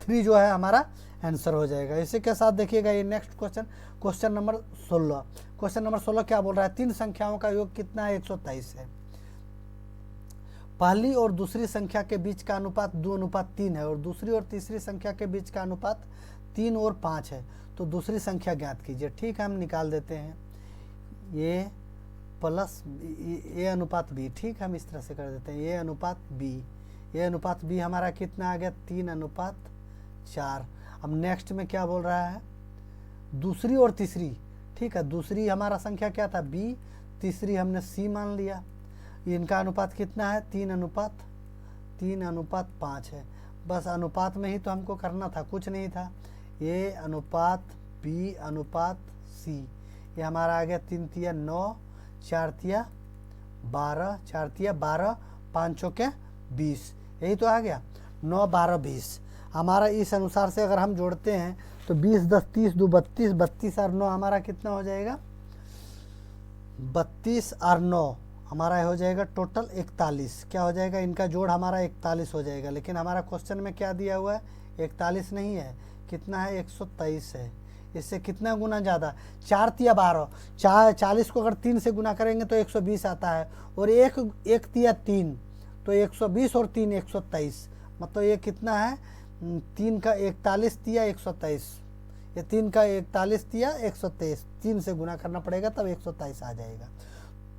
3 जो है हमारा आंसर हो जाएगा। इसी के साथ देखिएगा ये next question, question number 16। Question number 16 क्या बोल रहा है, 3 संख्याओं का योग कितना है, 123 है। पहली और दूसरी संख्या के बीच का अनुपात 2:3 है, और दूसरी और तीसरी संख्या के बीच का अनुपात 3:5 है। तो दूसरी संख्या ज्ञात कीजिए। ठीक है, हम निकाल देते हैं, ये प्लस ए अनुपात बी। ठीक है, हम इस तरह से कर देते हैं, ए अनुपात बी। ए अनुपात बी हमारा कितना आ गया, 3:4। अब नेक्स्ट में क्या बोल रहा है, दूसरी और तीसरी। ठीक है, दूसरी हमारा संख्या क्या था, बी, तीसरी हमने सी मान लिया। इनका अनुपात कितना है, 3:5 है। बस अनुपात में ही तो हमको करना था, कुछ नहीं था। ए अनुपात बी अनुपात सी, ये हमारा आ गया 3 तिया 9, 4 तिया 12, 4 तिया 12, 5 चौके 20, यही तो आ गया। 9, 12, 20 हमारा इस अनुसार से अगर हम जोड़ते हैं तो 20, 10, 30, 2, 32, 32 और 9 हमारा कितना हो जाएगा, 32 और 9 हमारा हो जाएगा टोटल 41। क्या हो जाएगा, इनका जोड़ हमारा 41 हो जाएगा। लेकिन हमारा क्वेश्चन में क्या दिया हुआ है, 41 नहीं है, कितना है, 123 है। इससे कितना गुना ज़्यादा, 4 तिया 12, 40 को अगर 3 से गुना करेंगे तो 120 आता है, और 1 तिया 3, तो 120 और 3 123, मतलब ये कितना है, 3 का 41 तिया 123, ये 3 का 41 तिया 123, 3 से गुना करना पड़ेगा तब 123 आ जाएगा।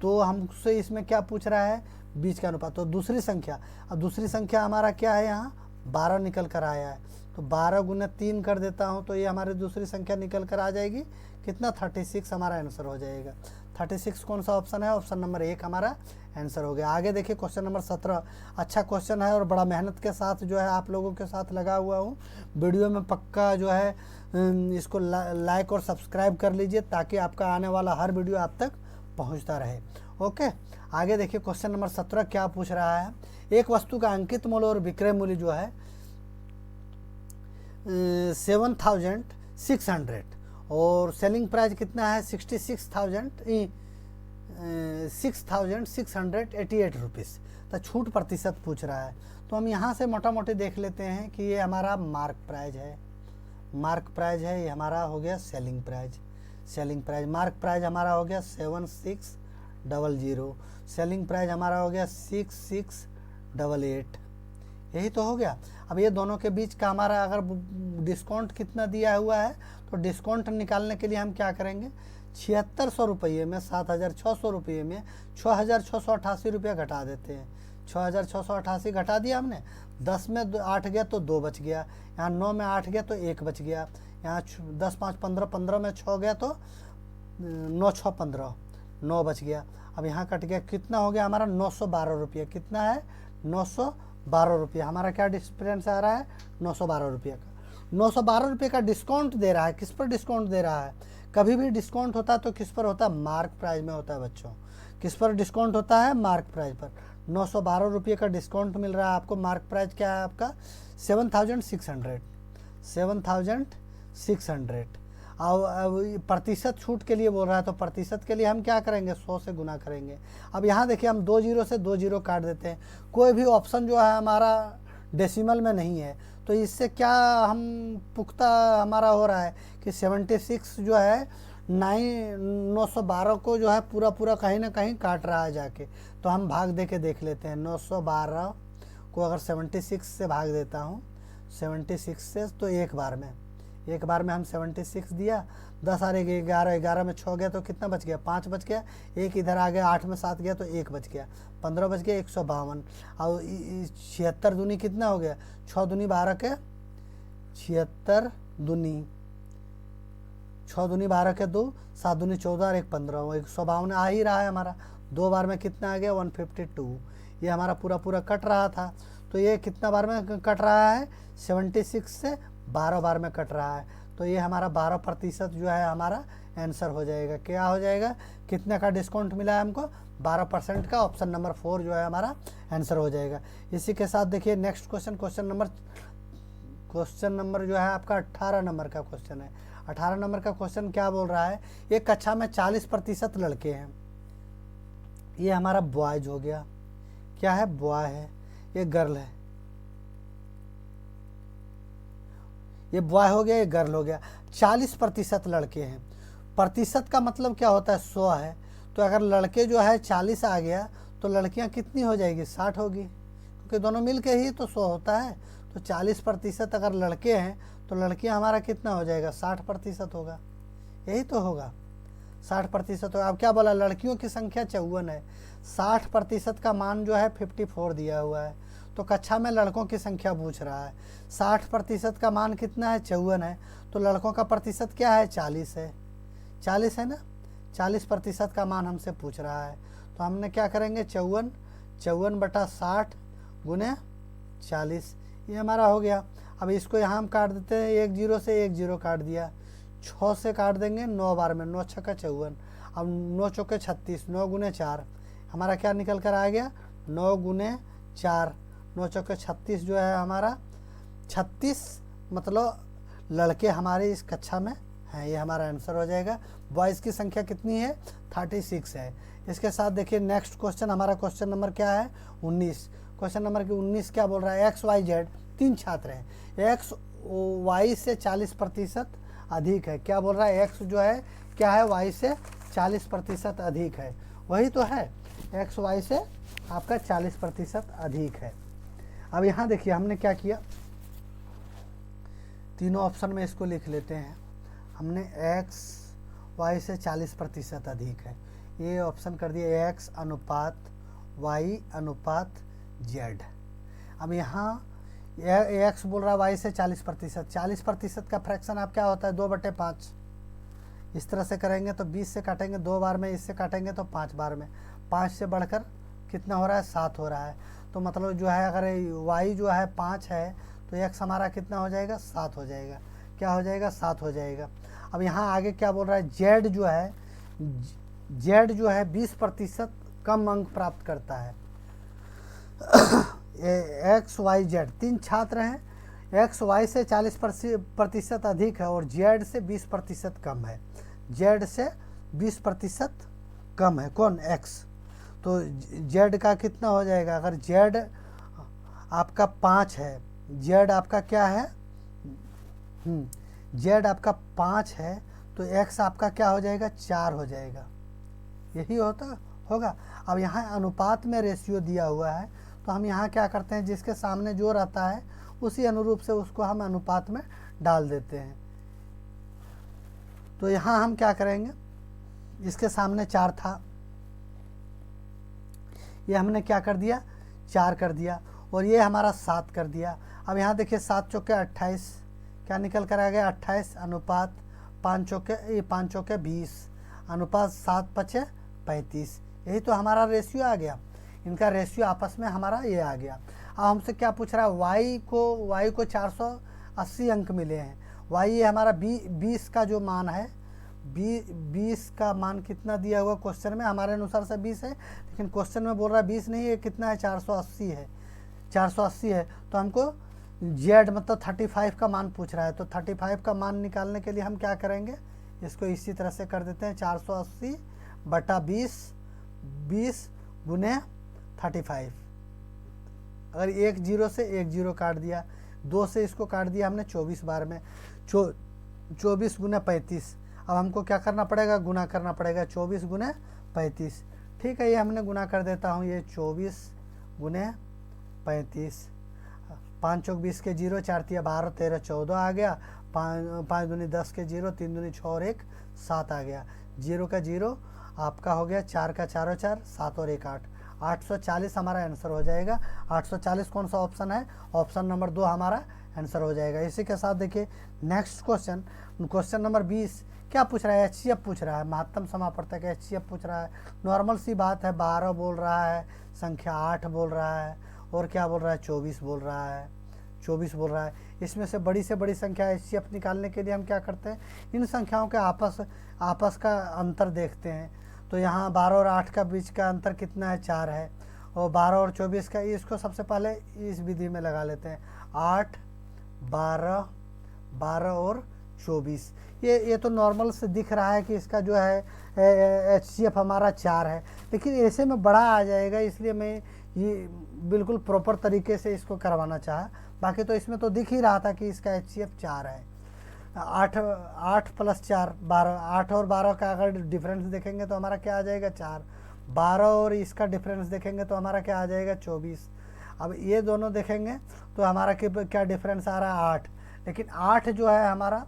तो हमसे इसमें क्या पूछ रहा है, बीच का अनुपात। तो दूसरी संख्या, अब दूसरी संख्या हमारा क्या है, यहाँ 12 निकल कर आया है, तो 12 गुना 3 कर देता हूँ, तो ये हमारी दूसरी संख्या निकल कर आ जाएगी, कितना, 36 हमारा आंसर हो जाएगा। 36 कौन सा ऑप्शन है, ऑप्शन नंबर 1 हमारा आंसर हो गया। आगे देखिए क्वेश्चन नंबर 17, अच्छा क्वेश्चन है और बड़ा मेहनत के साथ जो है आप लोगों के साथ लगा हुआ हूँ। वीडियो में पक्का जो है इसको लाइक और सब्सक्राइब कर लीजिए, ताकि आपका आने वाला हर वीडियो आप तक पहुंचता रहे। ओके, आगे देखिए क्वेश्चन नंबर 17 क्या पूछ रहा है, एक वस्तु का अंकित मूल्य और विक्रय मूल्य जो है 7,600 और सेलिंग प्राइस कितना है, 6,688 रुपीज़। तो छूट प्रतिशत पूछ रहा है। तो हम यहाँ से मोटा मोटी देख लेते हैं कि ये हमारा मार्क प्राइस है, मार्क प्राइस है, ये हमारा हो गया selling price. Selling price, mark price हमारा हो गया 7600, सेलिंग प्राइस हमारा हो गया 6688, यही तो हो गया। अब ये दोनों के बीच का हमारा अगर डिस्काउंट कितना दिया हुआ है, तो डिस्काउंट निकालने के लिए हम क्या करेंगे, 7600 रुपये में 7600 रुपये में 6688 रुपया घटा देते हैं। 6688 घटा दिया हमने, 10 में 8 गया तो 2 बच गया, यहाँ 9 में 8 गया तो 1 बच गया, यहाँ 10, 5, 15, 15 में 6 गया तो 9, 6, 15, 9 बच गया। अब यहाँ कट गया, कितना हो गया हमारा 912 रुपये। कितना है, 912 रुपये। हमारा क्या डिफरेंस आ रहा है, 912 रुपये का। 912 रुपये का डिस्काउंट दे रहा है, किस पर डिस्काउंट दे रहा है, कभी भी डिस्काउंट होता है तो किस पर होता है, मार्क प्राइस में होता है बच्चों। किस पर डिस्काउंट होता है, मार्क प्राइस पर। 912 रुपये का डिस्काउंट मिल रहा है आपको। मार्क प्राइस क्या है आपका, 7,600। अब प्रतिशत छूट के लिए बोल रहा है, तो प्रतिशत के लिए हम क्या करेंगे, 100 से गुना करेंगे। अब यहाँ देखिए हम 2 जीरो से 2 जीरो काट देते हैं। कोई भी ऑप्शन जो है हमारा डेसिमल में नहीं है, तो इससे क्या हम पुख्ता हमारा हो रहा है कि 76 जो है 912 को जो है पूरा पूरा कहीं ना कहीं काट रहा है जाके। तो हम भाग दे के देख लेते हैं। 912 को अगर 76 से भाग देता हूँ, 76 से, तो एक बार में हम 76 दिया, 10 और 11, 11 में 6 गया तो कितना बच गया, 5 बच गया। एक इधर आ गया, 8 में 7 गया तो 1 बच गया, 15 बच गया, 152। और 76 दूनी कितना हो गया, 6 दूनी 12 के 76 दूनी 6 दूनी 12 के 2, 7 दूनी 14 और 1 15, 152 आ ही रहा है हमारा। 2 बार में कितना आ गया, 152। ये हमारा पूरा पूरा कट रहा था। तो ये कितना बार में कट रहा है, 76 से 12 बार में कट रहा है। तो ये हमारा 12% जो है हमारा आंसर हो जाएगा। क्या हो जाएगा, कितने का डिस्काउंट मिला है हमको, 12% का। ऑप्शन नंबर 4 जो है हमारा आंसर हो जाएगा। इसी के साथ देखिए नेक्स्ट क्वेश्चन नंबर जो है आपका 18 नंबर का क्वेश्चन है। 18 नंबर का क्वेश्चन क्या बोल रहा है, एक कक्षा में 40% लड़के हैं। ये हमारा बॉयज हो गया, क्या है, बॉय है, ये गर्ल है। ये बॉय हो गया, ये गर्ल हो गया। 40% लड़के हैं। प्रतिशत का मतलब क्या होता है, 100 है। तो अगर लड़के जो है 40 आ गया तो लड़कियां कितनी हो जाएगी, 60 होगी, क्योंकि दोनों मिल के ही तो 100 होता है। तो 40% अगर लड़के हैं तो लड़कियां हमारा कितना हो जाएगा, 60% होगा। यही तो होगा, 60% होगा। अब क्या बोला, लड़कियों की संख्या 54 है, 60% का मान जो है 54 दिया हुआ है। तो कक्षा में लड़कों की संख्या पूछ रहा है, 60% का मान कितना है, 54 है। तो लड़कों का प्रतिशत क्या है, 40 है, 40 है ना। 40% का मान हमसे पूछ रहा है। तो हमने क्या करेंगे, 54/60 गुने 40, ये हमारा हो गया। अब इसको यहाँ हम काट देते हैं, 1 जीरो से 1 जीरो काट दिया, 6 से काट देंगे 9 बार में, 9 छक्का 54। अब 9 चौके 36, 9 गुने 4 हमारा क्या निकल कर आ गया, 9 गुने 4, 9 चौके 36 जो है हमारा 36, मतलब लड़के हमारे इस कक्षा में हैं। ये हमारा आंसर हो जाएगा। बॉयज़ की संख्या कितनी है, 36 है। इसके साथ देखिए नेक्स्ट क्वेश्चन, हमारा क्वेश्चन नंबर क्या है, 19। क्वेश्चन नंबर 19 क्या बोल रहा है, XYZ 3 छात्र हैं, X Y से 40% अधिक है। क्या बोल रहा है, X जो है क्या है, Y से 40% अधिक है। वही तो है, X Y से आपका 40% अधिक है। अब यहाँ देखिए हमने क्या किया, तीनों ऑप्शन में इसको लिख लेते हैं। हमने X Y से 40% अधिक है, ये ऑप्शन कर दिया X अनुपात Y अनुपात Z। अब यहाँ X बोल रहा है Y से 40%, 40% का फ्रैक्शन आप क्या होता है, 2/5। इस तरह से करेंगे तो 20 से काटेंगे 2 बार में, इससे काटेंगे तो 5 बार में, 5 से बढ़कर कितना हो रहा है, 7 हो रहा है। तो मतलब जो है अगर Y जो है 5 है तो X हमारा कितना हो जाएगा, 7 हो जाएगा। क्या हो जाएगा, 7 हो जाएगा। अब यहाँ आगे क्या बोल रहा है, Z जो है 20% कम अंक प्राप्त करता है। XYZ 3 छात्र हैं, XY से 40% अधिक है और Z से 20% कम है। Z से 20% कम है कौन, X। तो Z का कितना हो जाएगा, अगर Z आपका 5 है, Z आपका क्या है, Z आपका 5 है, तो X आपका क्या हो जाएगा, 4 हो जाएगा। यही होगा। अब यहाँ अनुपात में रेशियो दिया हुआ है, तो हम यहाँ क्या करते हैं, जिसके सामने जो रहता है उसी अनुरूप से उसको हम अनुपात में डाल देते हैं। तो यहाँ हम क्या करेंगे, इसके सामने 4 था, ये हमने क्या कर दिया, 4 कर दिया, और ये हमारा 7 कर दिया। अब यहाँ देखिए 7 चौके 28, क्या निकल कर आ गया, 28 अनुपात 5 चौके 20 अनुपात 7 5 35। यही तो हमारा रेशियो आ गया, इनका रेशियो आपस में हमारा ये आ गया। अब हमसे क्या पूछ रहा है, y को 480 अंक मिले हैं। y ये हमारा 20 का जो मान है, 20 का मान कितना दिया हुआ क्वेश्चन में, हमारे अनुसार से 20 है, लेकिन क्वेश्चन में बोल रहा है 20 नहीं है, कितना है, 480 है। 480 है, तो हमको जेड मतलब 35 का मान पूछ रहा है, तो 35 का मान निकालने के लिए हम क्या करेंगे, इसको इसी तरह से कर देते हैं 480 बटा 20, 20 गुने 35। अगर एक जीरो से एक जीरो काट दिया, 2 से इसको काट दिया हमने 24 बार में, 24 गुना 35। अब हमको क्या करना पड़ेगा, गुना करना पड़ेगा 24 गुने 35। ठीक है, ये हमने गुना कर देता हूँ, ये 24 गुने 35, 5 चौक 20 के जीरो, 4 तिया 12, 13 14 आ गया, 5 दूनी 10 के जीरो, 3 दूनी 6 और 1 7 आ गया, जीरो का जीरो आपका हो गया, 4 का 4 और 4 7 और 1 8, 840 हमारा आंसर हो जाएगा। 840 कौन सा ऑप्शन है, ऑप्शन नंबर 2 हमारा आंसर हो जाएगा। इसी के साथ देखिए नेक्स्ट क्वेश्चन, क्वेश्चन नंबर 20 क्या पूछ रहा है, HCF पूछ रहा है, महत्तम समापवर्तक HCF पूछ रहा है। नॉर्मल सी बात है, 12 बोल रहा है, संख्या 8 बोल रहा है, और क्या बोल रहा है, 24 बोल रहा है, 24 बोल रहा है। इसमें से बड़ी संख्या HCF निकालने के लिए हम क्या करते हैं, इन संख्याओं के आपस का अंतर देखते हैं। तो यहाँ 12 और 8 का बीच का अंतर कितना है, 4 है, और 12 और 24 का, इसको सबसे पहले इस विधि में लगा लेते हैं, 8 12 12 और 24। ये तो नॉर्मल से दिख रहा है कि इसका जो है HCF हमारा 4 है, लेकिन ऐसे में बड़ा आ जाएगा, इसलिए मैं ये बिल्कुल प्रॉपर तरीके से इसको करवाना चाहा। बाकी तो इसमें तो दिख ही रहा था कि इसका HCF 4 है। 8 प्लस 4 12, 8 और 12 का अगर डिफरेंस देखेंगे तो हमारा क्या आ जाएगा, 4। 12 और इसका डिफरेंस देखेंगे तो हमारा क्या आ जाएगा, 24। अब ये दोनों देखेंगे तो हमारा क्या डिफरेंस आ रहा है, 8। लेकिन 8 जो है हमारा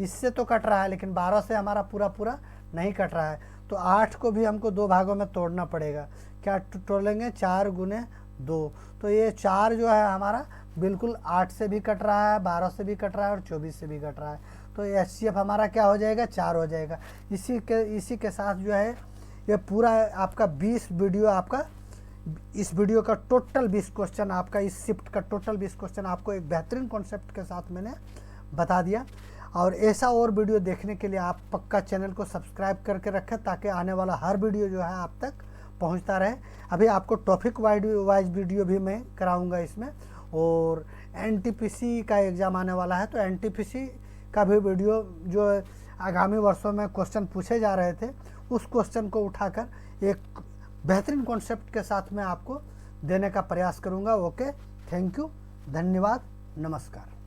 इससे तो कट रहा है, लेकिन 12 से हमारा पूरा नहीं कट रहा है। तो 8 को भी हमको 2 भागों में तोड़ना पड़ेगा। क्या तोड़ेंगे, 4 गुने 2। तो ये 4 जो है हमारा बिल्कुल 8 से भी कट रहा है, 12 से भी कट रहा है और 24 से भी कट रहा है। तो HCF हमारा क्या हो जाएगा, 4 हो जाएगा। इसी के साथ जो है ये पूरा आपका 20 वीडियो, आपका इस वीडियो का टोटल 20 क्वेश्चन, आपका इस शिफ्ट का टोटल 20 क्वेश्चन आपको एक बेहतरीन कॉन्सेप्ट के साथ मैंने बता दिया। और ऐसा और वीडियो देखने के लिए आप पक्का चैनल को सब्सक्राइब करके रखें, ताकि आने वाला हर वीडियो जो है आप तक पहुंचता रहे। अभी आपको टॉपिक वाइज वीडियो भी मैं कराऊंगा इसमें, और NTPC का एग्ज़ाम आने वाला है, तो NTPC का भी वीडियो जो आगामी वर्षों में क्वेश्चन पूछे जा रहे थे, उस क्वेश्चन को उठाकर एक बेहतरीन कॉन्सेप्ट के साथ मैं आपको देने का प्रयास करूंगा। ओके, थैंक यू, धन्यवाद, नमस्कार।